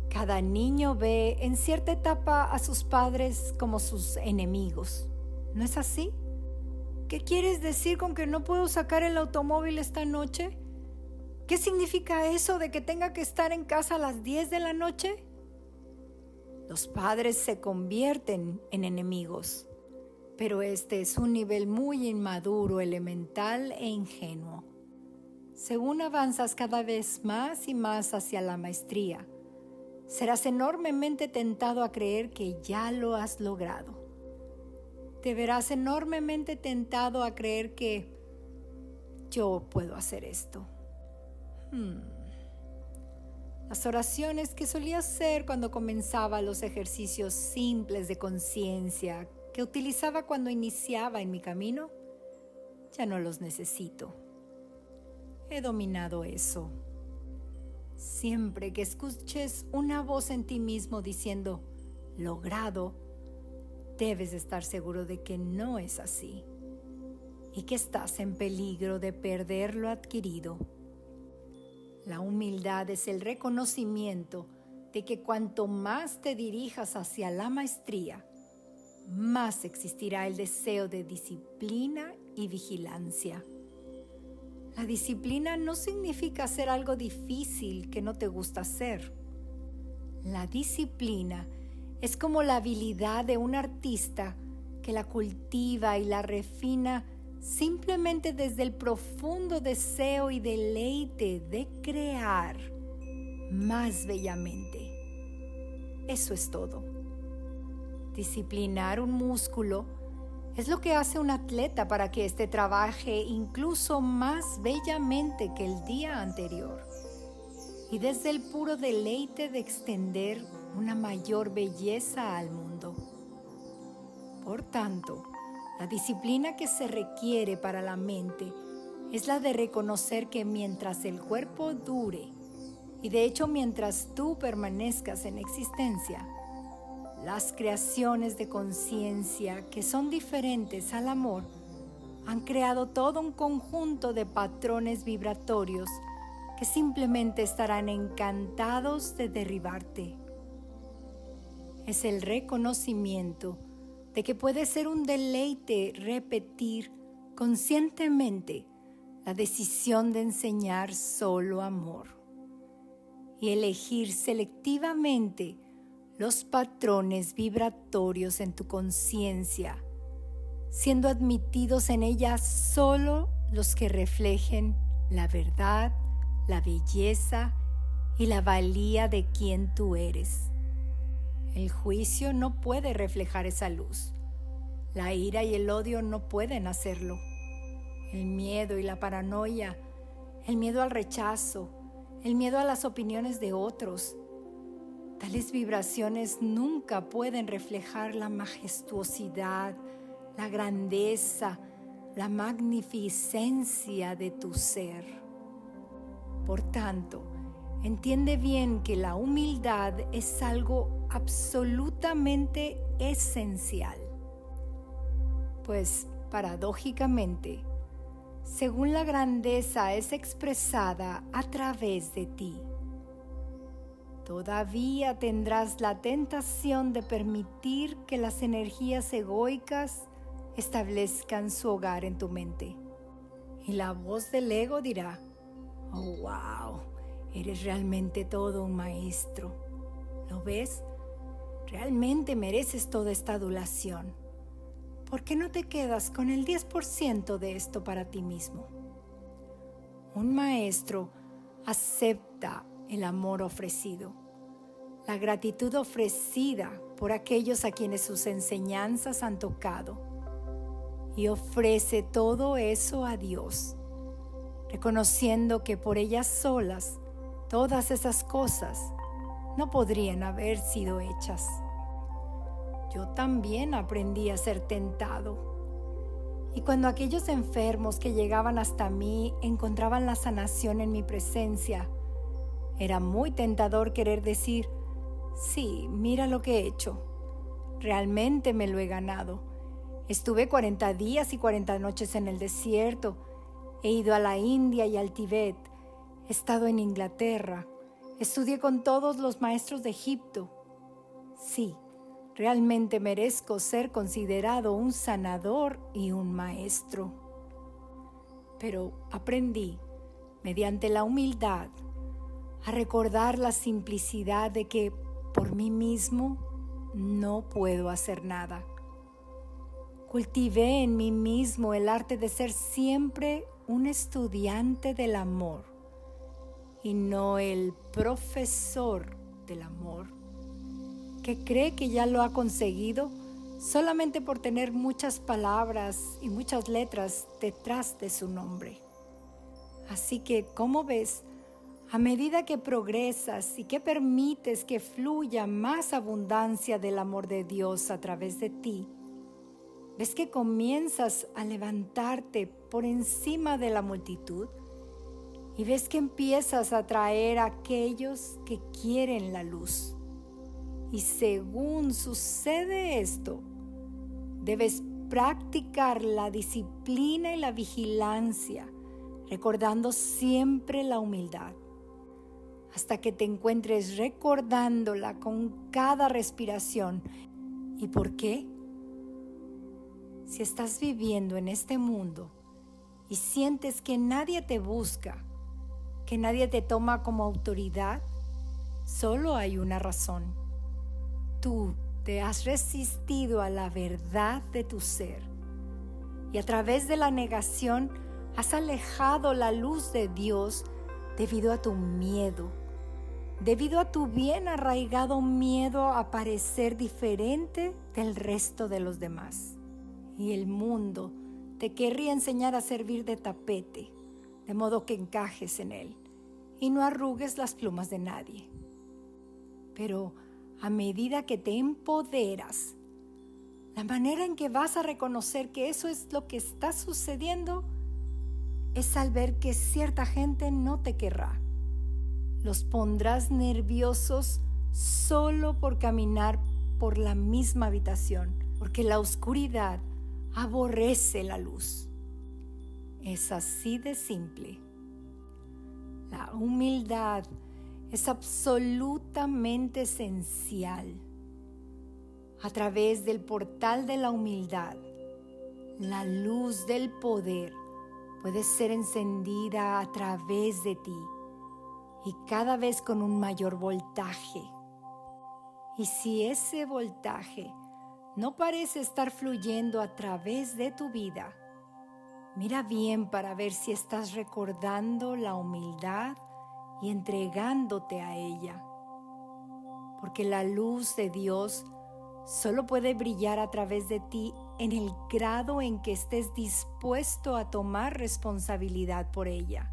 Cada niño ve en cierta etapa a sus padres como sus enemigos. ¿No es así? ¿Qué quieres decir con que no puedo sacar el automóvil esta noche? ¿Qué significa eso de que tenga que estar en casa a las 10 de la noche? Los padres se convierten en enemigos, pero este es un nivel muy inmaduro, elemental e ingenuo. Según avanzas cada vez más y más hacia la maestría, serás enormemente tentado a creer que ya lo has logrado. Te verás enormemente tentado a creer que yo puedo hacer esto. Las oraciones que solía hacer cuando comenzaba los ejercicios simples de conciencia que utilizaba cuando iniciaba en mi camino, ya no los necesito. He dominado eso. Siempre que escuches una voz en ti mismo diciendo, logrado, debes estar seguro de que no es así y que estás en peligro de perder lo adquirido. La humildad es el reconocimiento de que cuanto más te dirijas hacia la maestría, más existirá el deseo de disciplina y vigilancia. La disciplina no significa hacer algo difícil que no te gusta hacer. La disciplina es como la habilidad de un artista que la cultiva y la refina simplemente desde el profundo deseo y deleite de crear más bellamente. Eso es todo. Disciplinar un músculo es lo que hace un atleta para que éste trabaje incluso más bellamente que el día anterior, y desde el puro deleite de extender una mayor belleza al mundo. Por tanto, la disciplina que se requiere para la mente es la de reconocer que mientras el cuerpo dure, y de hecho mientras tú permanezcas en existencia, las creaciones de conciencia que son diferentes al amor han creado todo un conjunto de patrones vibratorios que simplemente estarán encantados de derribarte. Es el reconocimiento de que puede ser un deleite repetir conscientemente la decisión de enseñar solo amor y elegir selectivamente los patrones vibratorios en tu conciencia, siendo admitidos en ella solo los que reflejen la verdad, la belleza y la valía de quien tú eres. El juicio no puede reflejar esa luz. La ira y el odio no pueden hacerlo. El miedo y la paranoia, el miedo al rechazo, el miedo a las opiniones de otros. Tales vibraciones nunca pueden reflejar la majestuosidad, la grandeza, la magnificencia de tu ser. Por tanto, entiende bien que la humildad es algo absolutamente esencial. Pues, paradójicamente, según la grandeza es expresada a través de ti, todavía tendrás la tentación de permitir que las energías egoicas establezcan su hogar en tu mente. Y la voz del ego dirá: oh, wow, eres realmente todo un maestro. ¿Lo ves? Realmente mereces toda esta adulación. ¿Por qué no te quedas con el 10% de esto para ti mismo? Un maestro acepta el amor ofrecido, la gratitud ofrecida por aquellos a quienes sus enseñanzas han tocado, y ofrece todo eso a Dios, reconociendo que por ellas solas todas esas cosas no podrían haber sido hechas. Yo también aprendí a ser tentado, y cuando aquellos enfermos que llegaban hasta mí encontraban la sanación en mi presencia, era muy tentador querer decir: sí, mira lo que he hecho, realmente me lo he ganado. Estuve 40 días y 40 noches en el desierto, he ido a la India y al Tíbet, he estado en Inglaterra, estudié con todos los maestros de Egipto. Sí, realmente merezco ser considerado un sanador y un maestro. Pero aprendí, mediante la humildad, a recordar la simplicidad de que por mí mismo no puedo hacer nada. Cultivé en mí mismo el arte de ser siempre un estudiante del amor y no el profesor del amor, que cree que ya lo ha conseguido solamente por tener muchas palabras y muchas letras detrás de su nombre. Así que, como ves, a medida que progresas y que permites que fluya más abundancia del amor de Dios a través de ti, ves que comienzas a levantarte por encima de la multitud y ves que empiezas a atraer a aquellos que quieren la luz. Y según sucede esto, debes practicar la disciplina y la vigilancia, recordando siempre la humildad, hasta que te encuentres recordándola con cada respiración. ¿Y por qué? Si estás viviendo en este mundo y sientes que nadie te busca, que nadie te toma como autoridad, solo hay una razón. Tú te has resistido a la verdad de tu ser y a través de la negación has alejado la luz de Dios debido a tu miedo, debido a tu bien arraigado miedo a parecer diferente del resto de los demás. Y el mundo te querría enseñar a servir de tapete, de modo que encajes en él y no arrugues las plumas de nadie. Pero a medida que te empoderas, la manera en que vas a reconocer que eso es lo que está sucediendo es al ver que cierta gente no te querrá. Los pondrás nerviosos solo por caminar por la misma habitación, porque la oscuridad aborrece la luz. Es así de simple. La humildad es absolutamente esencial. A través del portal de la humildad, la luz del poder puede ser encendida a través de ti y cada vez con un mayor voltaje. Y si ese voltaje no parece estar fluyendo a través de tu vida, mira bien para ver si estás recordando la humildad y entregándote a ella. Porque la luz de Dios solo puede brillar a través de ti en el grado en que estés dispuesto a tomar responsabilidad por ella,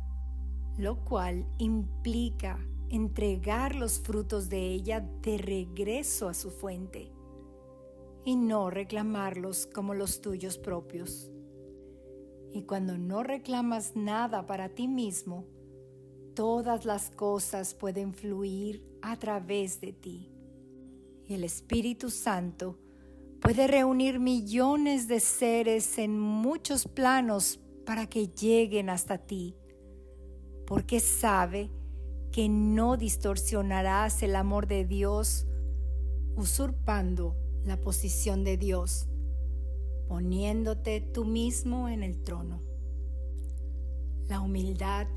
lo cual implica entregar los frutos de ella de regreso a su fuente y no reclamarlos como los tuyos propios. Y cuando no reclamas nada para ti mismo, todas las cosas pueden fluir a través de ti. Y el Espíritu Santo puede reunir millones de seres en muchos planos para que lleguen hasta ti, porque sabe que no distorsionarás el amor de Dios usurpando la posición de Dios, poniéndote tú mismo en el trono. La humildad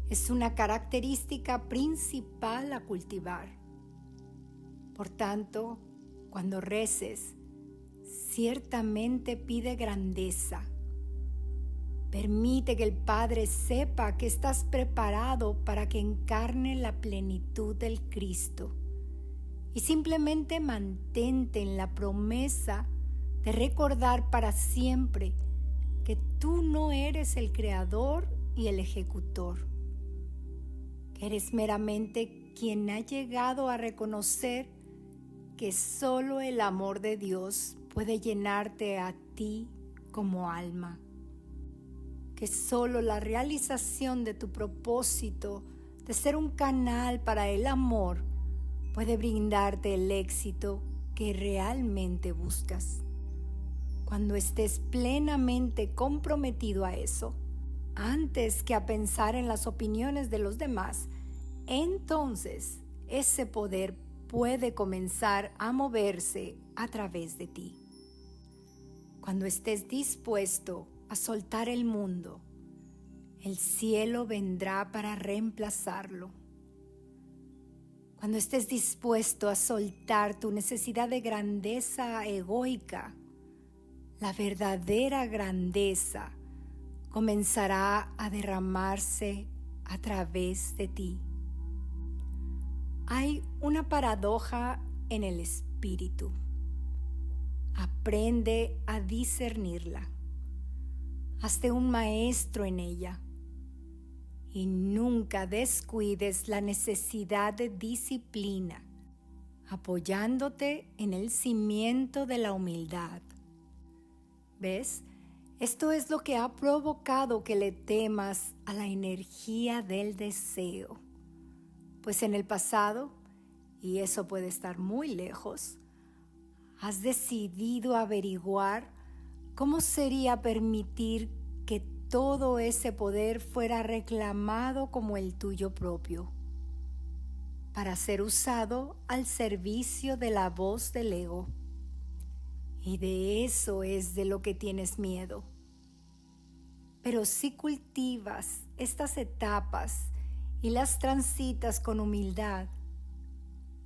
es una característica principal a cultivar. Por tanto, cuando reces, ciertamente pide grandeza. Permite que el Padre sepa que estás preparado para que encarne la plenitud del Cristo. Y simplemente mantente en la promesa de recordar para siempre que tú no eres el creador y el ejecutor. Que eres meramente quien ha llegado a reconocer que solo el amor de Dios puede llenarte a ti como alma. Que solo la realización de tu propósito de ser un canal para el amor puede brindarte el éxito que realmente buscas. Cuando estés plenamente comprometido a eso, antes que a pensar en las opiniones de los demás, entonces ese poder puede comenzar a moverse a través de ti. Cuando estés dispuesto a soltar el mundo, el cielo vendrá para reemplazarlo. Cuando estés dispuesto a soltar tu necesidad de grandeza egoica, la verdadera grandeza comenzará a derramarse a través de ti. Hay una paradoja en el espíritu. Aprende a discernirla. Hazte un maestro en ella. Y nunca descuides la necesidad de disciplina, apoyándote en el cimiento de la humildad. ¿Ves? Esto es lo que ha provocado que le temas a la energía del deseo. Pues en el pasado, y eso puede estar muy lejos, has decidido averiguar cómo sería permitir que todo ese poder fuera reclamado como el tuyo propio, para ser usado al servicio de la voz del ego. Y de eso es de lo que tienes miedo. Pero si cultivas estas etapas y las transitas con humildad,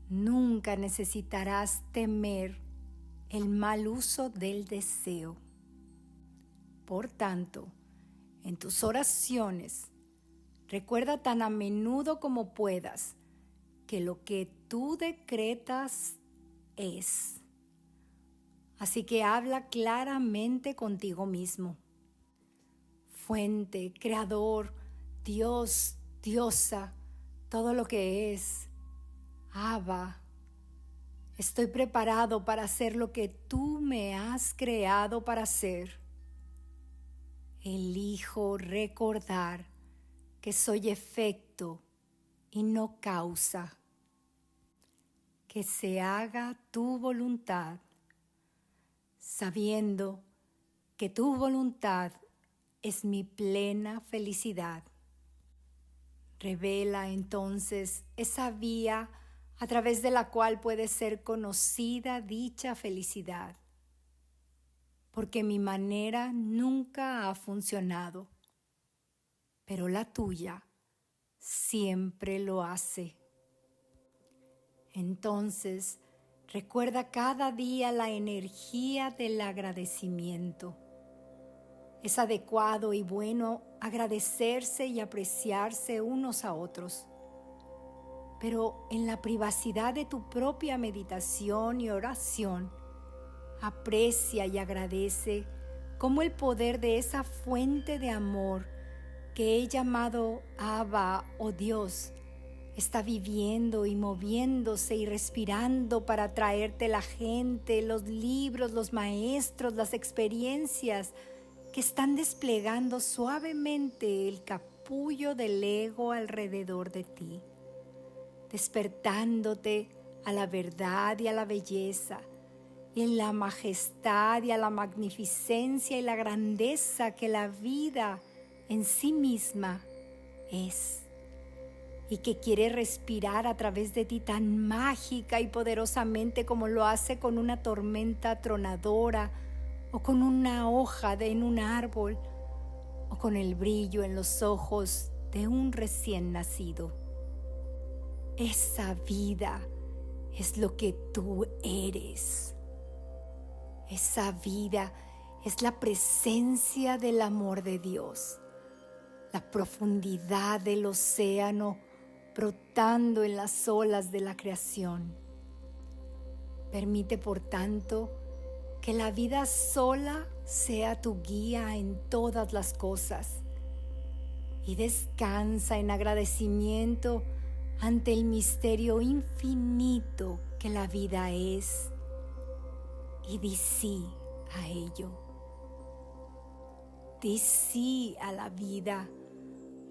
nunca necesitarás temer el mal uso del deseo. Por tanto, en tus oraciones, recuerda tan a menudo como puedas que lo que tú decretas es. Así que habla claramente contigo mismo. Fuente, creador, Dios, diosa, todo lo que es. Abba, estoy preparado para hacer lo que tú me has creado para hacer. elijo recordar que soy efecto y no causa. Que se haga tu voluntad, sabiendo que tu voluntad es mi plena felicidad. Revela entonces esa vía a través de la cual puede ser conocida dicha felicidad, porque mi manera nunca ha funcionado, pero la tuya siempre lo hace. Entonces, recuerda cada día la energía del agradecimiento. Es adecuado y bueno agradecerse y apreciarse unos a otros. Pero en la privacidad de tu propia meditación y oración, aprecia y agradece cómo el poder de esa fuente de amor que he llamado Abba o Dios está viviendo y moviéndose y respirando para traerte la gente, los libros, los maestros, las experiencias que están desplegando suavemente el capullo del ego alrededor de ti, despertándote a la verdad y a la belleza, y en la majestad y a la magnificencia y la grandeza que la vida en sí misma es, y que quiere respirar a través de ti tan mágica y poderosamente como lo hace con una tormenta tronadora o con una hoja en un árbol o con el brillo en los ojos de un recién nacido. Esa vida es lo que tú eres. Esa vida es la presencia del amor de Dios, la profundidad del océano brotando en las olas de la creación. Permite, por tanto, que la vida sola sea tu guía en todas las cosas y descansa en agradecimiento ante el misterio infinito que la vida es, y di sí a ello. Di sí a la vida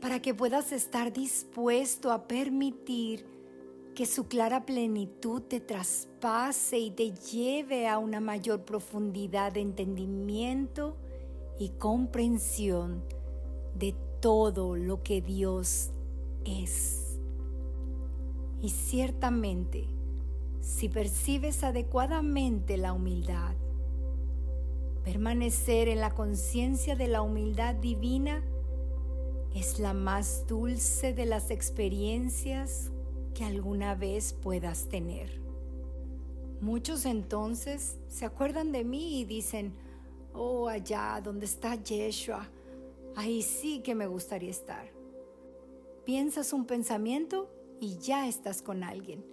para que puedas estar dispuesto a permitir que su clara plenitud te traspase y te lleve a una mayor profundidad de entendimiento y comprensión de todo lo que Dios es. Y ciertamente, si percibes adecuadamente la humildad, permanecer en la conciencia de la humildad divina es la más dulce de las experiencias que alguna vez puedas tener. Muchos entonces se acuerdan de mí y dicen: oh, allá donde está Yeshua, ahí sí que me gustaría estar. Piensas un pensamiento y ya estás con alguien.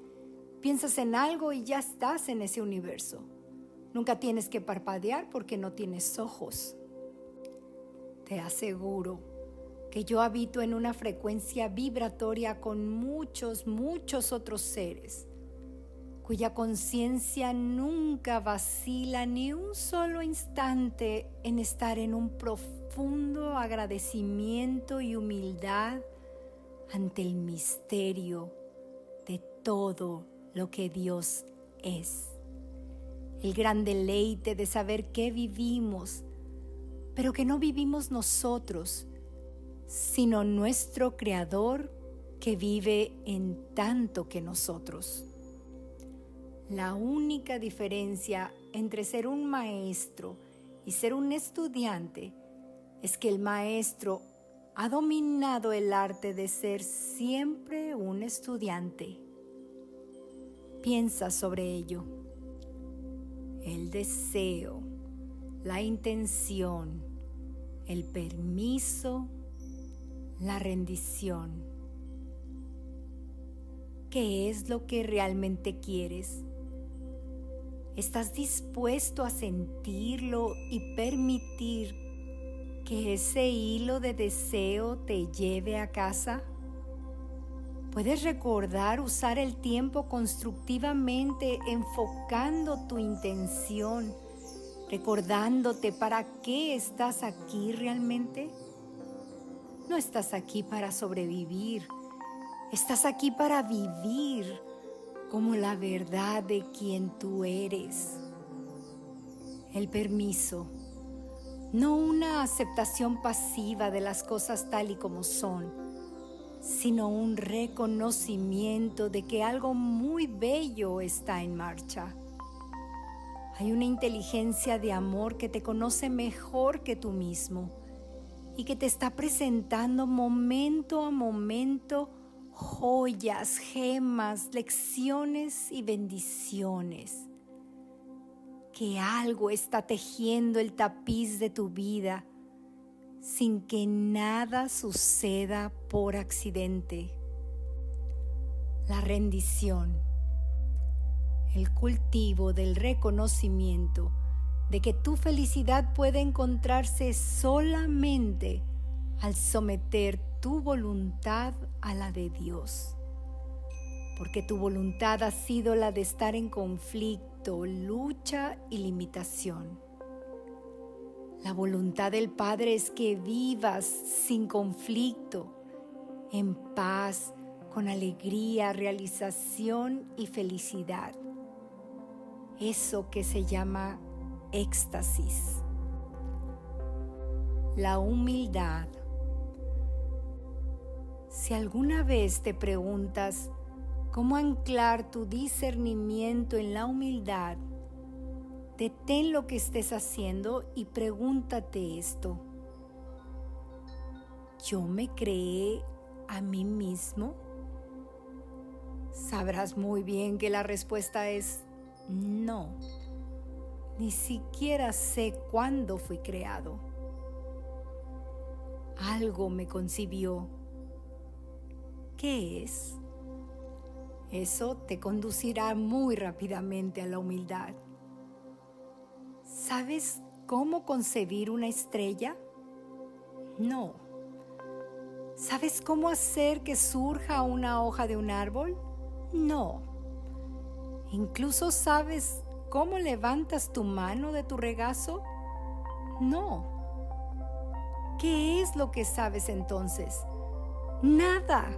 Piensas en algo y ya estás en ese universo. Nunca tienes que parpadear porque no tienes ojos. Te aseguro que yo habito en una frecuencia vibratoria con muchos otros seres, cuya conciencia nunca vacila ni un solo instante en estar en un profundo agradecimiento y humildad ante el misterio de todo lo que Dios es. El gran deleite de saber que vivimos, pero que no vivimos nosotros, sino nuestro Creador que vive en tanto que nosotros. La única diferencia entre ser un maestro y ser un estudiante es que el maestro ha dominado el arte de ser siempre un estudiante. Piensa sobre ello. El deseo, la intención, el permiso, la rendición. ¿Qué es lo que realmente quieres? ¿Estás dispuesto a sentirlo y permitir que ese hilo de deseo te lleve a casa? ¿Puedes recordar usar el tiempo constructivamente enfocando tu intención recordándote para qué estás aquí realmente. No estás aquí para sobrevivir, estás aquí para vivir como la verdad de quien tú eres. El permiso, no una aceptación pasiva de las cosas tal y como son, sino un reconocimiento de que algo muy bello está en marcha. Hay una inteligencia de amor que te conoce mejor que tú mismo y que te está presentando momento a momento joyas, gemas, lecciones y bendiciones. Que algo está tejiendo el tapiz de tu vida sin que nada suceda por accidente. La rendición, el cultivo del reconocimiento de que tu felicidad puede encontrarse solamente al someter tu voluntad a la de Dios. Porque tu voluntad ha sido la de estar en conflicto, lucha y limitación. La voluntad del Padre es que vivas sin conflicto, en paz, con alegría, realización y felicidad. Eso que se llama éxtasis. La humildad. Si alguna vez te preguntas cómo anclar tu discernimiento en la humildad, detén lo que estés haciendo y pregúntate esto. ¿Yo me creé a mí mismo? Sabrás muy bien que la respuesta es no. Ni siquiera sé cuándo fui creado. Algo me concibió. ¿Qué es? Eso te conducirá muy rápidamente a la humildad. ¿Sabes cómo concebir una estrella? No. ¿Sabes cómo hacer que surja una hoja de un árbol? No. ¿Incluso sabes cómo levantas tu mano de tu regazo? No. ¿Qué es lo que sabes entonces? Nada.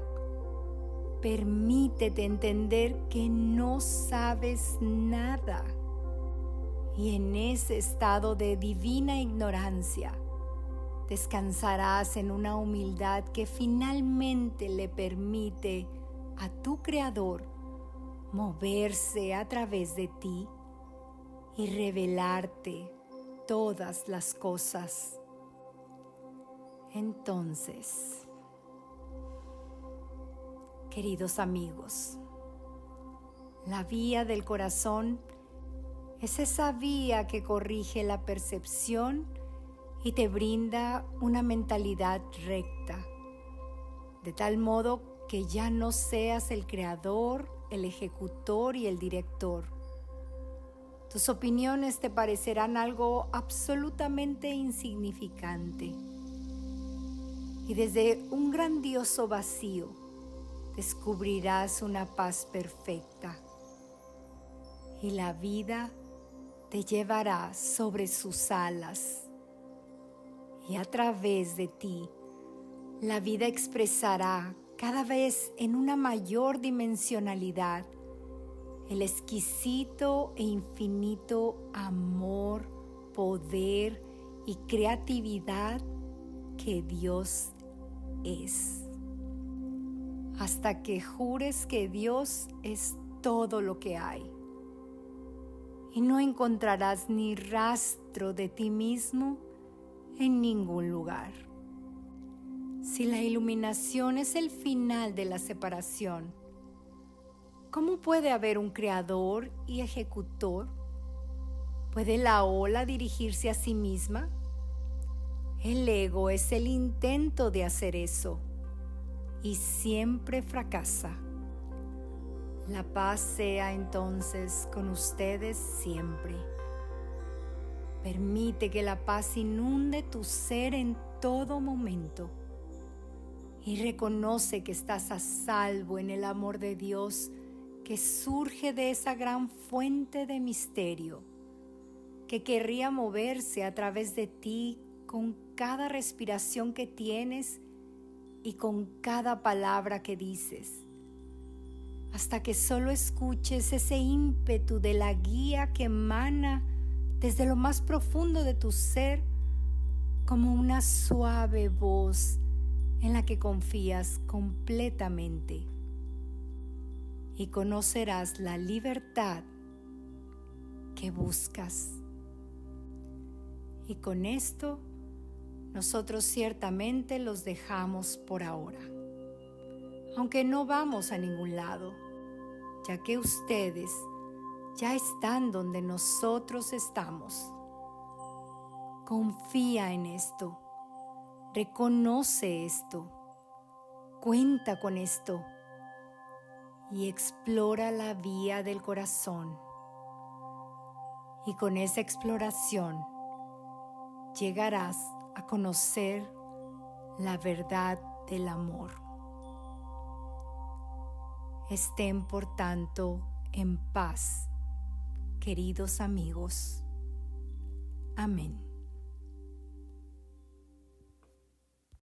Permítete entender que no sabes nada. Y en ese estado de divina ignorancia, descansarás en una humildad que finalmente le permite a tu Creador moverse a través de ti y revelarte todas las cosas. Entonces, queridos amigos, la vía del corazón es esa vía que corrige la percepción y te brinda una mentalidad recta, de tal modo que ya no seas el creador, el ejecutor y el director. Tus opiniones te parecerán algo absolutamente insignificante. Y desde un grandioso vacío descubrirás una paz perfecta. Y la vida te llevará sobre sus alas. Y a través de ti, la vida expresará cada vez en una mayor dimensionalidad el exquisito e infinito amor, poder y creatividad que Dios es. Hasta que jures que Dios es todo lo que hay. Y no encontrarás ni rastro de ti mismo en ningún lugar. Si la iluminación es el final de la separación, ¿cómo puede haber un creador y ejecutor? ¿Puede la ola dirigirse a sí misma? El ego es el intento de hacer eso y siempre fracasa. La paz sea entonces con ustedes siempre. Permite que la paz inunde tu ser en todo momento y reconoce que estás a salvo en el amor de Dios que surge de esa gran fuente de misterio que querría moverse a través de ti con cada respiración que tienes y con cada palabra que dices, hasta que solo escuches ese ímpetu de la guía que emana desde lo más profundo de tu ser, como una suave voz en la que confías completamente. Y conocerás la libertad que buscas. Y con esto, nosotros ciertamente los dejamos por ahora, aunque no vamos a ningún lado, ya que ustedes ya están donde nosotros estamos. Confía en esto, reconoce esto, cuenta con esto y explora la vía del corazón. Y con esa exploración llegarás a conocer la verdad del amor. Estén por tanto en paz, queridos amigos. Amén.